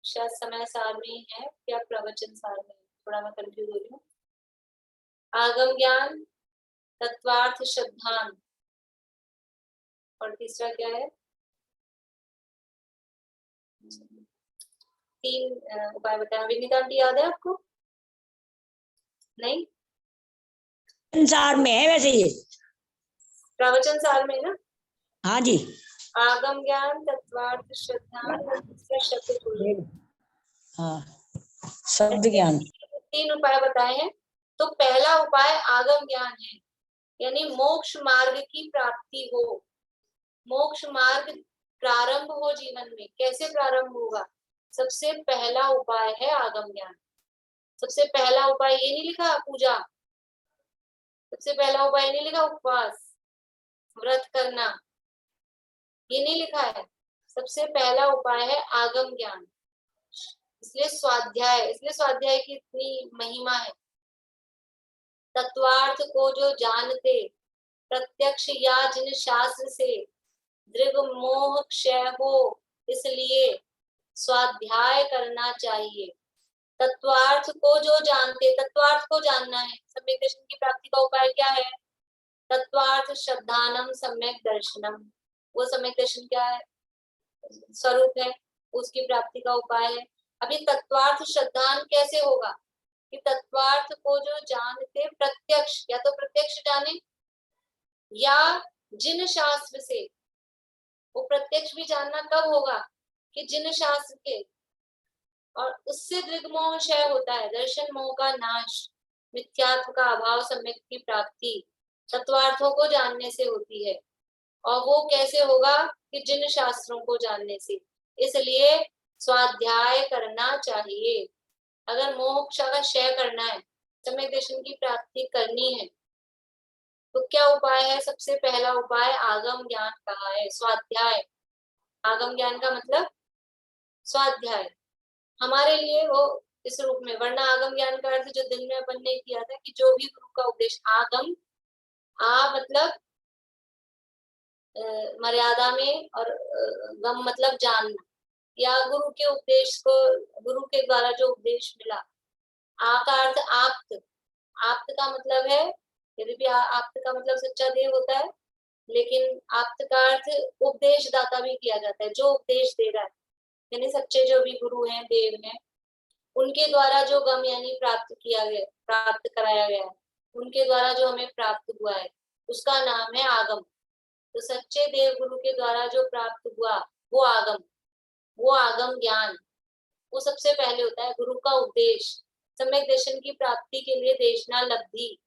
शायद समय सार में ही है या प्रवचन सार में, थोड़ा मैं कंफ्यूज हो रही हूँ। आगम ज्ञान, तत्वार्थ श्रद्धान, और तीसरा क्या है? 3 उपाय बताया। विनीता आंटी याद है आपको? नहीं, संसार में है वैसे ये। प्रवचन सार में ना। हाँ जी। आगम ज्ञान, तत्वार्थ श्रद्धान, शब्द बोले। हाँ, शब्द ज्ञान। 3 उपाय बताए हैं। तो पहला उपाय आगम ज्ञान है, यानी मोक्ष मार्ग की प्राप्ति हो, मोक्ष मार्ग प्रारंभ हो जीवन में। कैसे प्रारंभ होगा? सबसे पहला उपाय है आगम ज्ञान। सबसे पहला उपाय ये नहीं लिखा पूजा, सबसे पहला उपाय ये नहीं लिखा उपवास, व्रत करना, ये नहीं लिखा है। सबसे पहला उपाय है आगम ज्ञान। इसलिए स्वाध्याय की इतनी महिमा है। तत्वार्थ को जो जानते, प्रत्यक्ष या जिन शास्त्र से दृग मोह क्षय हो, इसलिए स्वाध्याय करना चाहिए। तत्वार्थ को जो जानते, तत्वार्थ को जानना है। सम्यक दर्शन की प्राप्ति का उपाय क्या है? तत्वार्थ श्रद्धानम सम्यक दर्शनम। वो सम्यक दर्शन क्या है? स्वरूप है, उसकी प्राप्ति का उपाय है। अभी तत्वार्थ श्रद्धान कैसे होगा? कि तत्वार्थ को जो जानते, प्रत्यक्ष, या तो प्रत्यक्ष जाने या जिन शास्त्र से। वो प्रत्यक्ष भी जानना कब होगा? कि जिन शास्त्र के, और उससे दृग्मोह क्षय होता है, दर्शन मोह का नाश, मिथ्यात्व का अभाव, सम्यक की प्राप्ति तत्वार्थों को जानने से होती है। और वो कैसे होगा? कि जिन शास्त्रों को जानने से। इसलिए स्वाध्याय करना चाहिए। अगर मोक्ष का क्षय करना है, सम्यक दर्शन की प्राप्ति करनी है, तो क्या उपाय है? सबसे पहला उपाय आगम ज्ञान कहा है, स्वाध्याय। आगम ज्ञान का मतलब स्वाध्याय। हमारे लिए वो इस रूप में, वरना आगम ज्ञान का अर्थ जो दिन में अपन ने किया था कि जो भी गुरु का उपदेश, आगम, आ मतलब मर्यादा में, और गम मतलब जानना, या गुरु के उपदेश को, गुरु के द्वारा जो उपदेश मिला। आ का अर्थ आप्त, आप्त का मतलब है, यदि भी आप्त का मतलब सच्चा देव होता है, लेकिन आप्त का अर्थ उपदेश दाता भी किया जाता है, जो उपदेश दे रहा है। यानी सच्चे जो भी गुरु हैं, देव हैं, उनके द्वारा जो गम यानी प्राप्त किया गया, प्राप्त कराया गया है, उनके द्वारा जो हमें प्राप्त हुआ है, उसका नाम है आगम। तो सच्चे देव गुरु के द्वारा जो प्राप्त हुआ वो आगम, वो आगम ज्ञान, वो सबसे पहले होता है। गुरु का उपदेश, सम्यक दर्शन की प्राप्ति के लिए देशना लब्धि,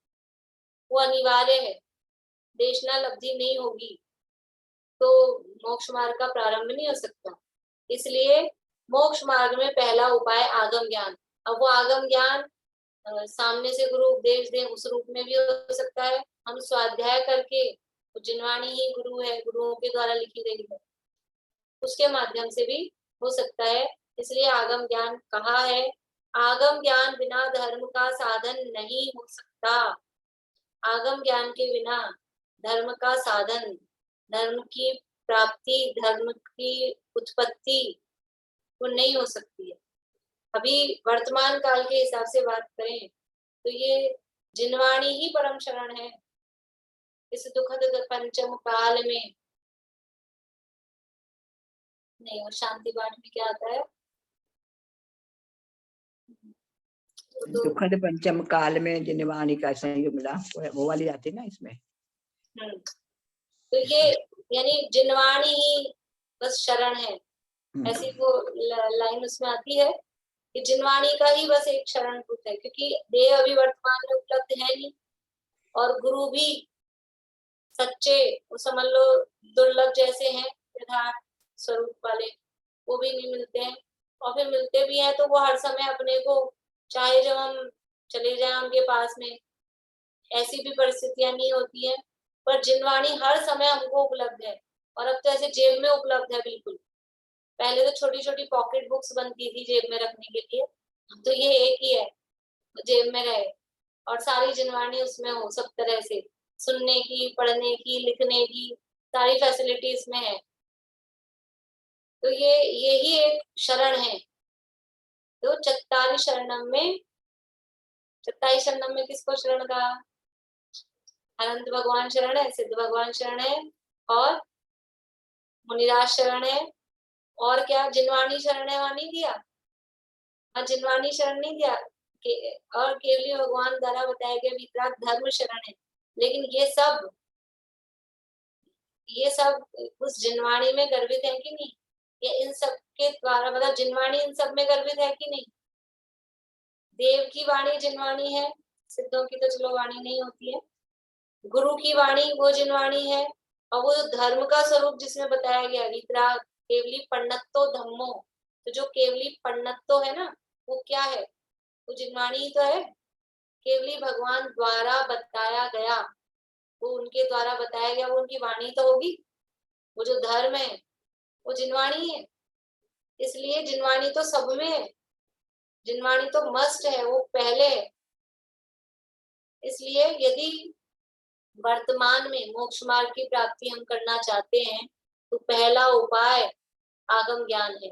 वो अनिवार्य है। देशना लब्धि नहीं होगी तो मोक्ष मार्ग का प्रारंभ नहीं हो सकता। इसलिए मोक्ष मार्ग में पहला उपाय आगम ज्ञान। अब वो आगम ज्ञान सामने से गुरु उपदेश दे, उस रूप में भी हो सकता है। हम स्वाध्याय करके, जिनवाणी ही गुरु है, गुरुओं के द्वारा लिखी गई है, उसके माध्यम से भी हो सकता है। इसलिए आगम ज्ञान कहा है। आगम ज्ञान बिना धर्म का साधन नहीं हो सकता। आगम ज्ञान के बिना धर्म का साधन, धर्म की प्राप्ति, धर्म की उत्पत्ति वो नहीं हो सकती है। अभी वर्तमान काल के हिसाब से बात करें तो ये जिनवाणी ही परम शरण है इस दुखद पंचम काल में। नहीं, और शांति पाठ में क्या आता है? तो दुखद पंचम काल में जिनवाणी का संयोग मिला, वो वाली आती है ना इसमें। तो ये यानी जिनवाणी ही बस शरण है, ऐसी वो लाइन उसमें आती है कि जिनवाणी का ही बस एक शरण रूप है, क्योंकि देह अभी वर्तमान में उपलब्ध है नहीं, और गुरु भी सच्चे, वो समझ लो दुर्लभ जैसे हैं, यथार्थ स्वरूप वाले, वो भी नहीं मिलते हैं। और फिर मिलते भी हैं तो वो हर समय अपने को, चाहे जब हम चले जाएं उनके पास में, ऐसी भी परिस्थितियां नहीं होती हैं, पर जिनवाणी हर समय हमको उपलब्ध है। और अब तो ऐसे जेब में उपलब्ध है बिल्कुल। पहले तो छोटी छोटी पॉकेट बुक्स बनती थी जेब में रखने के लिए, तो ये एक ही है, जेब में रहे और सारी जिनवाणी उसमें हो, सब तरह से सुनने की, पढ़ने की, लिखने की सारी फैसिलिटी इसमें है। तो ये यही एक शरण है। तो चत्तारी शरणम में, चत्ताई शरणम में किसको शरण कहा? अनंत भगवान शरण है, सिद्ध भगवान शरण है, और मुनिराज शरण है, और क्या जिनवाणी शरण है वहां नहीं दिया? हाँ, जिनवाणी शरण नहीं दिया और केवली भगवान द्वारा बताया गया वितराग धर्म शरण है। लेकिन ये सब उस जिनवाणी में गर्भित है कि नहीं? या इन सब के द्वारा, मतलब जिनवाणी इन सब में गर्भित है कि नहीं? देव की वाणी जिनवाणी है, सिद्धों की तो चलो वाणी नहीं होती है। गुरु की वाणी वो जिनवाणी है, और वो धर्म का स्वरूप जिसमें बताया गया वितराग केवली पन्नत्तो धम्मो, तो जो केवली पन्नत्तो है ना, वो क्या है? वो जिनवाणी ही तो है। केवली भगवान द्वारा बताया गया, वो उनके द्वारा बताया गया, वो उनकी वाणी तो होगी। वो जो धर्म है वो जिनवाणी है, इसलिए जिनवाणी तो सब में है, जिनवाणी तो मस्ट है, वो पहले है। इसलिए यदि वर्तमान में मोक्ष मार्ग की प्राप्ति हम करना चाहते हैं तो पहला उपाय आगम ज्ञान है।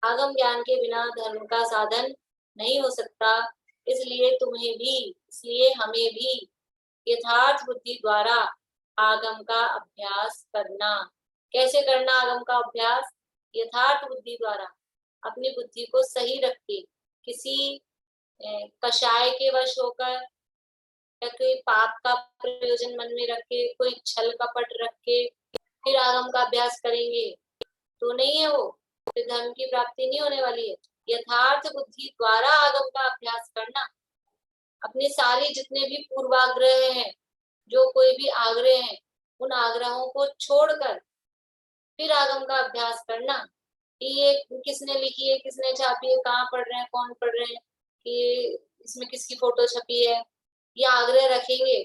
आगम ज्ञान के बिना धर्म का साधन नहीं हो सकता। इसलिए हमें भी यथार्थ बुद्धि द्वारा आगम का अभ्यास करना। कैसे करना आगम का अभ्यास? यथार्थ बुद्धि द्वारा, अपनी बुद्धि को सही रख के, किसी कषाय के वश होकर, या कोई पाप का प्रयोजन मन में रख के, कोई छल कपट रख के फिर आगम का अभ्यास करेंगे तो नहीं है, वो फिर धर्म की प्राप्ति नहीं होने वाली है। यथार्थ बुद्धि द्वारा आगम का अभ्यास करना, अपने सारे जितने भी पूर्वाग्रह हैं, जो कोई भी आग्रह हैं, उन आग्रहों को छोड़कर फिर आगम का अभ्यास करना कि ये किसने लिखी है, किसने छापी है, कहाँ पढ़ रहे हैं, कौन पढ़ रहे हैं, कि इसमें किसकी फोटो छपी है, ये आग्रह रखेंगे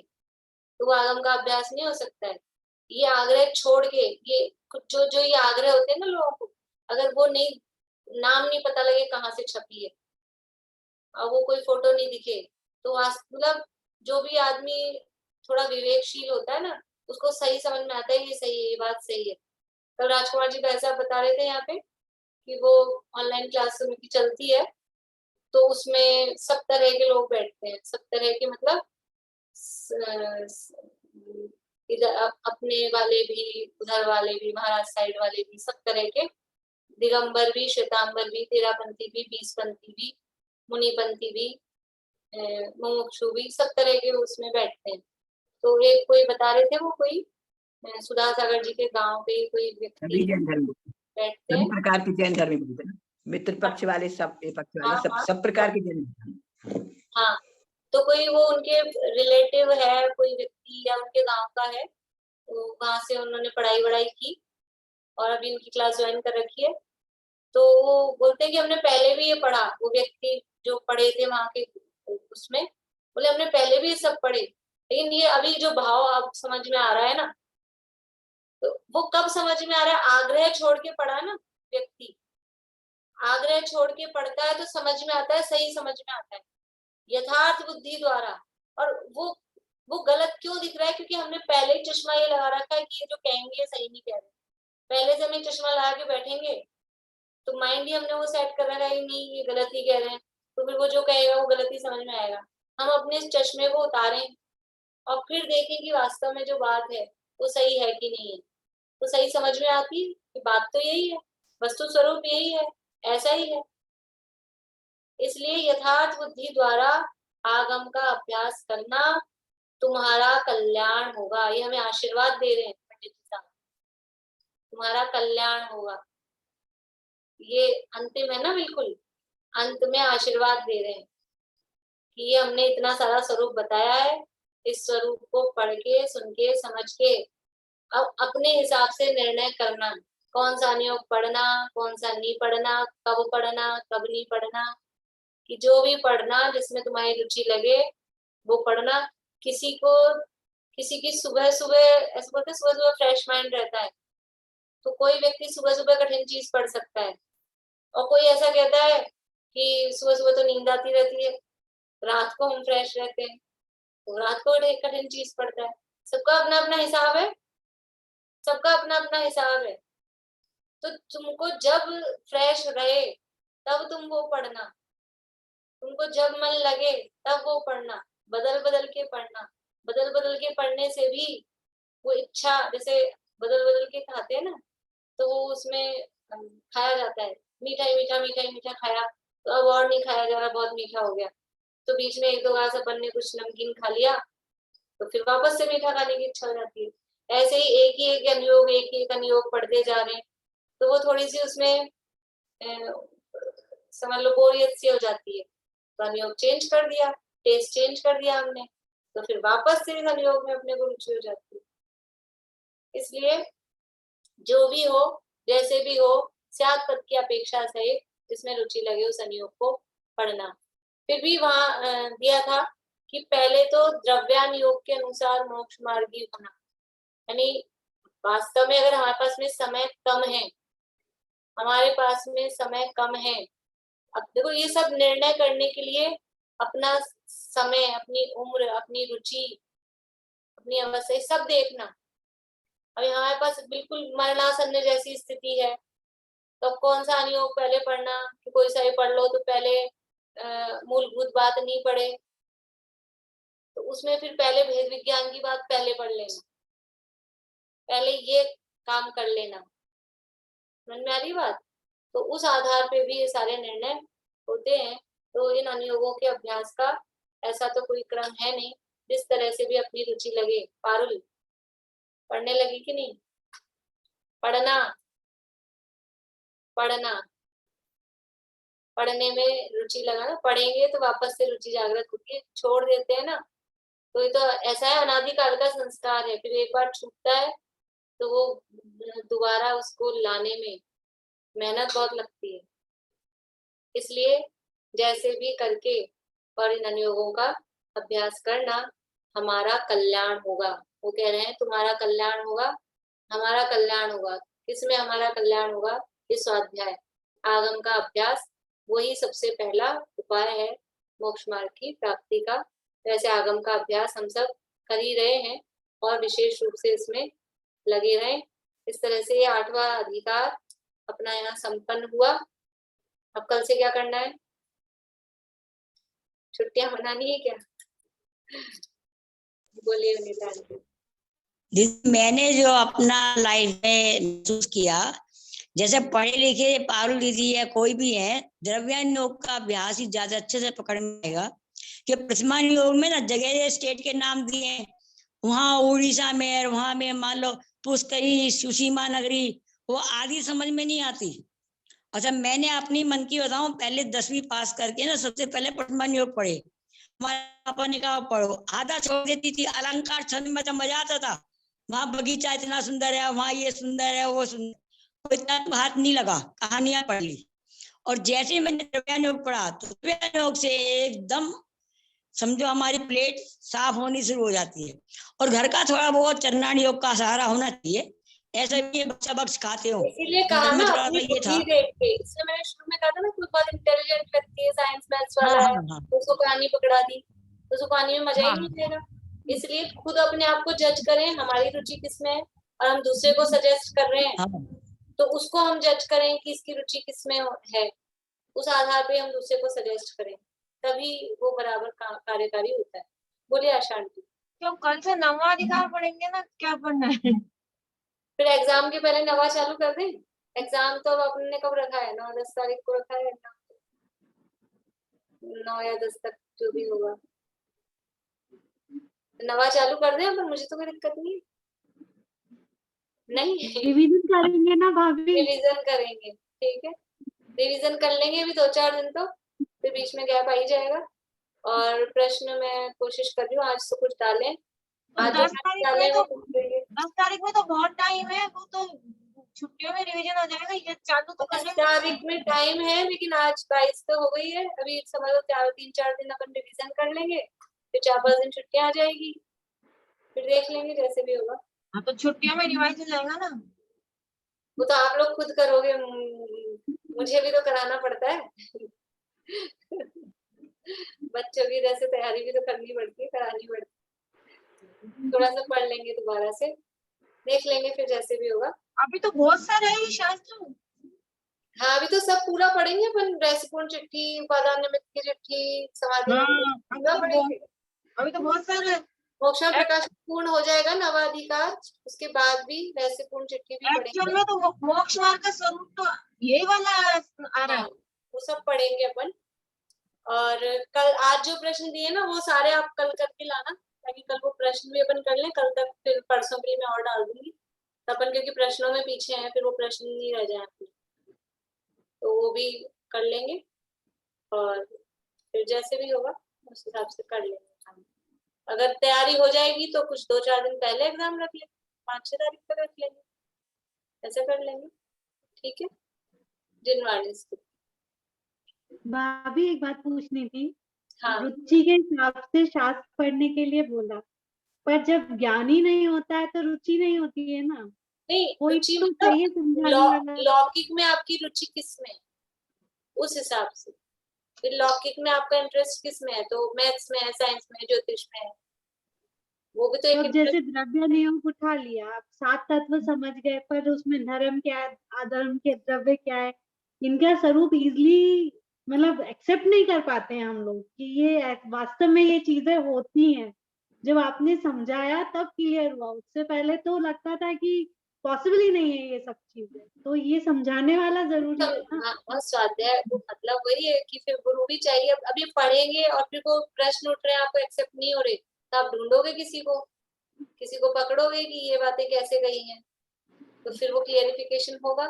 तो वो आगम का अभ्यास नहीं हो सकता है। ये आग्रह छोड़ के, ये जो ये आग्रह होते हैं ना लोगों को, अगर वो नहीं, नाम नहीं पता लगे कहाँ से छपी है और वो कोई फोटो नहीं दिखे, तो मतलब जो भी आदमी थोड़ा विवेकशील होता है ना, उसको सही समझ में आता है ये सही है, ये बात सही है। तो राजकुमार जी ऐसा बता रहे थे यहाँ पे कि वो ऑनलाइन क्लास उनकी चलती है, तो उसमें सब तरह के लोग बैठते हैं, सब तरह के, मतलब इधर अपने वाले भी, उधर वाले भी, महाराज साइड वाले भी, सब तरह के, दिगंबर भी, श्वेतांबर भी, तेरापंथी भी, 20पंथी भी, मुनिपंथी भी, मुमुक्षु भी, सब तरह के उसमें बैठते हैं। तो एक कोई बता रहे थे, वो कोई सुधा सागर जी के गांव पे कोई व्यक्ति बैठते हैं, सभी प्रकार के जैन धर्म में, मित्र पक्ष वाले, सब पक्ष वाले, सब प्रकार के जैन। हाँ, तो कोई वो उनके रिलेटिव है, कोई व्यक्ति या उनके गांव का है, तो वहां से उन्होंने पढ़ाई वढ़ाई की और अभी उनकी क्लास ज्वाइन कर रखी है। तो वो बोलते हैं कि हमने पहले भी ये पढ़ा, वो व्यक्ति जो पढ़े थे वहां के उसमें, बोले हमने पहले भी ये सब पढ़े, लेकिन ये अभी जो भाव अब समझ में आ रहा है ना, तो वो कब समझ में आ रहा है? आग्रह छोड़ के पढ़ा ना व्यक्ति, आग्रह छोड़ के पढ़ता है तो समझ में आता है, सही समझ में आता है यथार्थ बुद्धि द्वारा। और वो गलत क्यों दिख रहा है? क्योंकि हमने पहले ही चश्मा ये लगा रखा है कि ये जो कहेंगे सही नहीं कह रहे। पहले से हमें चश्मा लगा के बैठेंगे तो माइंड ही हमने वो सेट कर रखा है, नहीं ये गलत ही कह रहे हैं, तो फिर वो जो कहेगा वो गलत ही समझ में आएगा। हम अपने इस चश्मे को उतारें और फिर देखें कि वास्तव में जो बात है वो सही है कि नहीं है, तो सही समझ में आती है कि बात तो यही है, वस्तु स्वरूप यही है, ऐसा ही है। इसलिए यथार्थ बुद्धि द्वारा आगम का अभ्यास करना तुम्हारा कल्याण होगा। ये हमें आशीर्वाद दे रहे हैं पंडित जी साहब, तुम्हारा कल्याण होगा। ये अंतिम है ना, बिल्कुल अंत में आशीर्वाद दे रहे हैं कि ये हमने इतना सारा स्वरूप बताया है, इस स्वरूप को पढ़ के, सुन के, समझ के अब अपने हिसाब से निर्णय करना, कौन सा नियोग पढ़ना, कौन सा नहीं पढ़ना, कब नहीं पढ़ना, कि जो भी पढ़ना जिसमें तुम्हारी रुचि लगे वो पढ़ना। किसी की सुबह सुबह ऐसा बोलते, सुबह सुबह फ्रेश माइंड रहता है, तो कोई व्यक्ति सुबह सुबह कठिन चीज पढ़ सकता है, और कोई ऐसा कहता है कि सुबह सुबह तो नींद आती रहती है, रात को हम फ्रेश रहते हैं, तो रात को कठिन चीज पढ़ता है। सबका अपना अपना हिसाब है, सबका अपना अपना हिसाब है। तो तुमको जब फ्रेश रहे तब तुम वो पढ़ना, तुमको जब मन लगे तब वो पढ़ना, बदल बदल के पढ़ना। बदल बदल के पढ़ने से भी वो इच्छा, जैसे बदल बदल के खाते हैं ना, तो वो उसमें खाया जाता है, मीठा ही मीठा, मीठा ही मीठा खाया, तो अब और नहीं खाया जा रहा, बहुत मीठा हो गया, तो बीच में एक दो घास अपन ने कुछ नमकीन खा लिया, तो फिर वापस से मीठा खाने की इच्छा हो जाती है। ऐसे ही एक अनुयोग पढ़ते जा रहे हैं, तो वो थोड़ी सी उसमें समझ लो बोरियत सी हो जाती है, तो अनुयोग चेंज कर दिया, टेस्ट चेंज कर दिया हमने, तो फिर वापस से इस अनुयोग में अपने को रुचि हो जाती है। इसलिए जो भी हो, जैसे भी हो, स्याद पद की अपेक्षा से जिसमें रुचि लगे उस अनुयोग को पढ़ना। फिर भी वहां दिया था कि पहले तो द्रव्यानुयोग के अनुसार मोक्ष मार्गी होना, यानी वास्तव में अगर हमारे पास में समय कम है, हमारे पास में समय कम है, अब देखो ये सब निर्णय करने के लिए अपना समय, अपनी उम्र, अपनी रुचि, अपनी अवस्था सब देखना। अभी हमारे पास बिल्कुल मरणासन्न जैसी स्थिति है, तो कौन सा अनुयोग पहले पढ़ना, कि कोई सा भी पढ़ लो तो पहले मूलभूत बात नहीं पढ़े, तो उसमें फिर पहले भेद विज्ञान की बात पहले पढ़ लेना, पहले ये काम कर लेना, समझ में आ रही बात। तो उस आधार पे भी ये सारे निर्णय होते हैं। तो इन अनुयोगों के अभ्यास का ऐसा तो कोई क्रम है नहीं, जिस तरह से भी अपनी रुचि लगे। पारुल पढ़ने लगी कि नहीं? पढ़ना पढ़ना पढ़ने में रुचि लगा ना, पढ़ेंगे तो वापस से रुचि जागृत होती है, छोड़ देते हैं ना, तो ये तो ऐसा है, अनादिकाल का संस्कार है, फिर एक बार छूटता है तो वो दोबारा उसको लाने में मेहनत बहुत लगती है। इसलिए जैसे भी करके और इन अनुयोगों का अभ्यास करना, हमारा कल्याण होगा। वो कह रहे हैं तुम्हारा कल्याण होगा, हमारा कल्याण होगा। किसमें हमारा कल्याण होगा? ये स्वाध्याय, आगम का अभ्यास, वही सबसे पहला उपाय है मोक्ष मार्ग की प्राप्ति का। वैसे आगम का अभ्यास हम सब कर ही रहे हैं और विशेष रूप से इसमें लगे रहें। इस तरह से ये 8वां अधिकार अपना यहाँ संपन्न हुआ। अब कल से क्या करना है? छुट्टियां मनानी है क्या? बोलिए अनिता जी। मैंने जो अपना लाइफ में महसूस किया, जैसे पढ़े लिखे पारुल दीदी या कोई भी है, द्रव्यानुयोग का अभ्यास ही ज्यादा अच्छे से पकड़ में आएगा। कि प्रतिमानुयोग में ना जगह स्टेट के नाम दिए हैं, वहाँ उड़ीसा में, वहां में मान लो पुष्करी, सुशीमा नगरी, वो आदि समझ में नहीं आती। अच्छा, मैंने अपनी मन की बताऊं, पहले 10वीं पास करके ना सबसे पहले प्रतिमानुयोग पढ़े। हमारे पापा ने कहा पढ़ो, आधा छोड़ देती थी। अलंकार छंद में तो मजा आता था, वहाँ बगीचा इतना सुंदर है, वहाँ ये सुंदर है, वो सुंदर, इतना हाथ नहीं लगा, कहानियां पढ़ ली। और जैसे मैंने द्रव्यानुयोग पढ़ा तो द्रव्यानुयोग से एकदम समझो हमारी प्लेट साफ होनी शुरू हो जाती है। और घर का थोड़ा बहुत चरणान योग का सहारा होना चाहिए, ऐसे भी बच्चा बख्श खाते हो। इसीलिए कहा ना अपनी बुद्धि देख के, इसलिए मैंने शुरू में कहा था ना, कोई बहुत इंटेलिजेंट व्यक्ति है, साइंस मैथ्स वाला है, तो उसको कहानी पकड़ा दी, तो उसको कहानी में मजा ही नहीं आएगा। इसलिए खुद अपने आप को जज करें, हमारी रुचि किसमें है, और हम दूसरे को सजेस्ट कर रहे हैं तो उसको हम जज करें कि इसकी रुचि किसमें है, उस आधार पे हम दूसरे को सजेस्ट करें, तभी वो बराबर कार्यकारी होता है। बोलिए अशांति। तो कल से 9वां अधिकार पढ़ेंगे ना, क्या पढ़ना है? फिर एग्जाम के पहले 9वां चालू कर दें। एग्जाम तो अब आपने कब रखा है? 9-10 तारीख को रखा है। 9 या 10 तक जो भी होगा। नवा चालू कर दें, पर मुझे तो कोई दिक्कत नहीं है। नहीं रिवीजन करेंगे ना भाभी? रिवीजन करेंगे, ठीक है, रिवीजन कर लेंगे अभी 2-4 दिन तो, फिर बीच में गैप आ ही जाएगा। और प्रश्न मैं कोशिश कर रही हूँ आज तो कुछ डालें, आज जो 10 तारीख डाले में वो तो कुछ देंगे। 10 तारीख में तो बहुत टाइम है, वो तो छुट्टियों में रिवीजन हो जाएगा, ये चालू तो 10 करने तारीख में टाइम है, लेकिन आज 22 तो हो गई है, अभी समझ लो 3-4 दिन अपन रिवीजन कर लेंगे, फिर 4-5 दिन छुट्टियां आ जाएगी, फिर देख लेंगे जैसे भी होगा। हाँ, तो छुट्टियों में रिवाइज हो जाएगा ना। वो तो आप लोग खुद करोगे, मुझे भी तो कराना पड़ता है। बच्चों की जैसे तैयारी भी तो करनी पड़ती है, करानी पड़ती है। थोड़ा सा पढ़ लेंगे दोबारा से, देख लेंगे फिर जैसे भी होगा। अभी तो बहुत सारे हैं ये शास्त्र। हाँ, अभी तो सब पूरा पढ़ेंगे अपन, रसपूर्ण चिट्ठी, उपादान निमित्त की चिट्ठी, समाधि पूरा पढ़ेंगे। अभी तो बहुत सारे हैं। मोक्षण प्रकाश पूर्ण हो जाएगा नवाधिकार, उसके बाद भी रसपूर्ण चिट्ठी भी एक्चुअल पढ़ेंगे। में तो मोक्ष मार्ग का स्वरूप तो यही वाला आ रहा है। वो सब पढ़ेंगे अपन। और कल आज जो प्रश्न दिए ना वो सारे आप कल करके लाना, ताकि कल वो प्रश्न भी अपन कर लें, कल तक फिर परसों के लिए मैं और डाल दूंगी तो अपन, क्योंकि प्रश्नों में पीछे हैं, फिर वो प्रश्न नहीं रह जाए फिर, तो वो भी कर लेंगे। और फिर जैसे भी होगा उस हिसाब से कर लेंगे। अगर तैयारी हो जाएगी तो कुछ 2-4 दिन पहले एग्जाम रख लेंगे, 5-6 तारीख तक रख लेंगे, ऐसा कर लेंगे, ठीक है। जिनवाणी भाभी एक बात पूछनी थी। हाँ, रुचि के हिसाब से शास्त्र पढ़ने के लिए बोला, पर जब ज्ञान ही नहीं होता है तो रुचि नहीं होती है ना। नहीं कोई रुचि तो मतलब चाहिए समझाने वाला। लौकिक में आपकी रुचि किस में है, उस हिसाब से। फिर लौकिक में आपका इंटरेस्ट किस में है, तो मैथ्स में है, साइंस में है, ज्योतिष में है, वो भी तो तो एक जैसे द्रव्य नियोग उठा लिया, आप 7 तत्व समझ गए, पर उसमें धर्म क्या है, अधर्म के द्रव्य क्या है, इनका स्वरूप इजली मतलब एक्सेप्ट नहीं कर पाते हैं हम लोग कि ये वास्तव में ये चीजें होती हैं। जब आपने समझाया तब क्लियर हुआ, उससे पहले तो लगता था कि पॉसिबल ही नहीं है ये सब चीजें। तो ये समझाने वाला जरूरी है ना। हाँ, स्वाध्याय वो मतलब वही है कि फिर गुरु भी चाहिए। अब ये पढ़ेंगे और फिर को प्रश्न उठ रहे हैं, आपको एक्सेप्ट नहीं हो रहे, तो आप ढूंढोगे किसी को पकड़ोगे कि ये बातें कैसे गई हैं, तो फिर वो क्लियरिफिकेशन होगा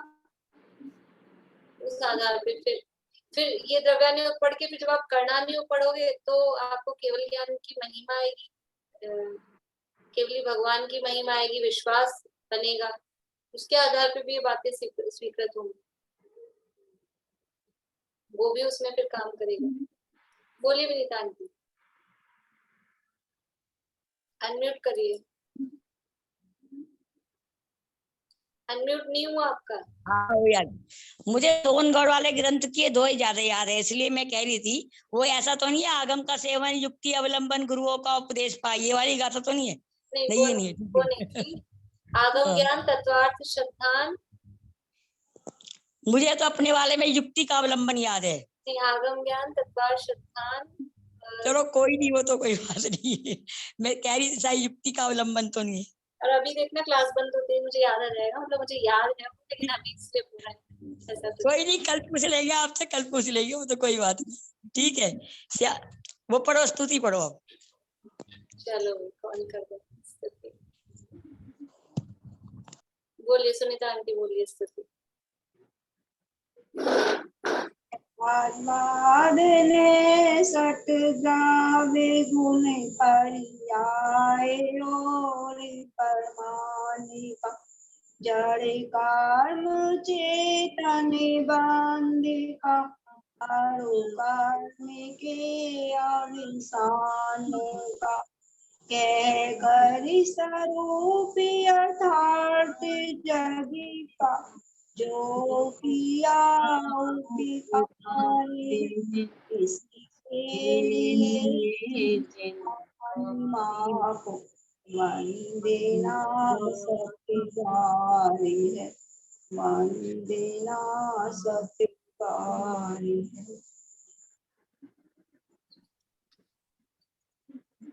उस आधार पे। फिर ये द्रव्यानुयोग पढ़ के फिर जब आप कर्णानुयोग पढ़ोगे तो आपको केवल ज्ञान की महिमा आएगी, केवली भगवान की महिमा आएगी, विश्वास बनेगा, उसके आधार पे भी ये बातें स्वीकृत होंगी, वो भी उसमें फिर काम करेगा। बोलिए विनीता आंटी, अनम्यूट करिए, अनम्यूट नहीं हुआ आपका। हाँ यार, मुझे सोनगढ़ वाले ग्रंथ की दो ही ज्यादा याद है, इसलिए मैं कह रही थी वो ऐसा तो नहीं है आगम का सेवन युक्ति अवलंबन गुरुओं का उपदेश पाए, ये वाली गाथा तो नहीं है? नहीं, नहीं, ये नहीं है। वो नहीं थी। आगम ज्ञान तत्वार्थ श्रद्धान, मुझे तो अपने वाले में युक्ति का अवलंबन याद है। आगम ज्ञान तत्वार्थ श्रद्धान। चलो कोई नहीं, वो तो कोई बात नहीं है। मैं कह रही थी शायद युक्ति का अवलंबन तो नहीं है। और अभी देखना क्लास बंद होती है, मुझे याद आ जाएगा, मतलब मुझे याद है लेकिन अभी इसलिए पूरा है ऐसा कुछ। कोई नहीं, कल पूछ लेंगे आपसे, कल पूछ लेंगे, वो तो कोई बात नहीं, ठीक है। वो पढ़ो, स्तुति पढ़ो अब। चलो कॉल कर दो, बोलिए सुनीता आंटी, बोलिए स्तुति। आत्मादने सत गावे गुण परियाए और परमानिका जड़ कर्म चेतन बंदिका आरु कर्म के अविसान का के करि स्वरूप यथार्थ जगीका जो किया इसके लिए को वंदेना सत्य है, वंदेना सत्य है।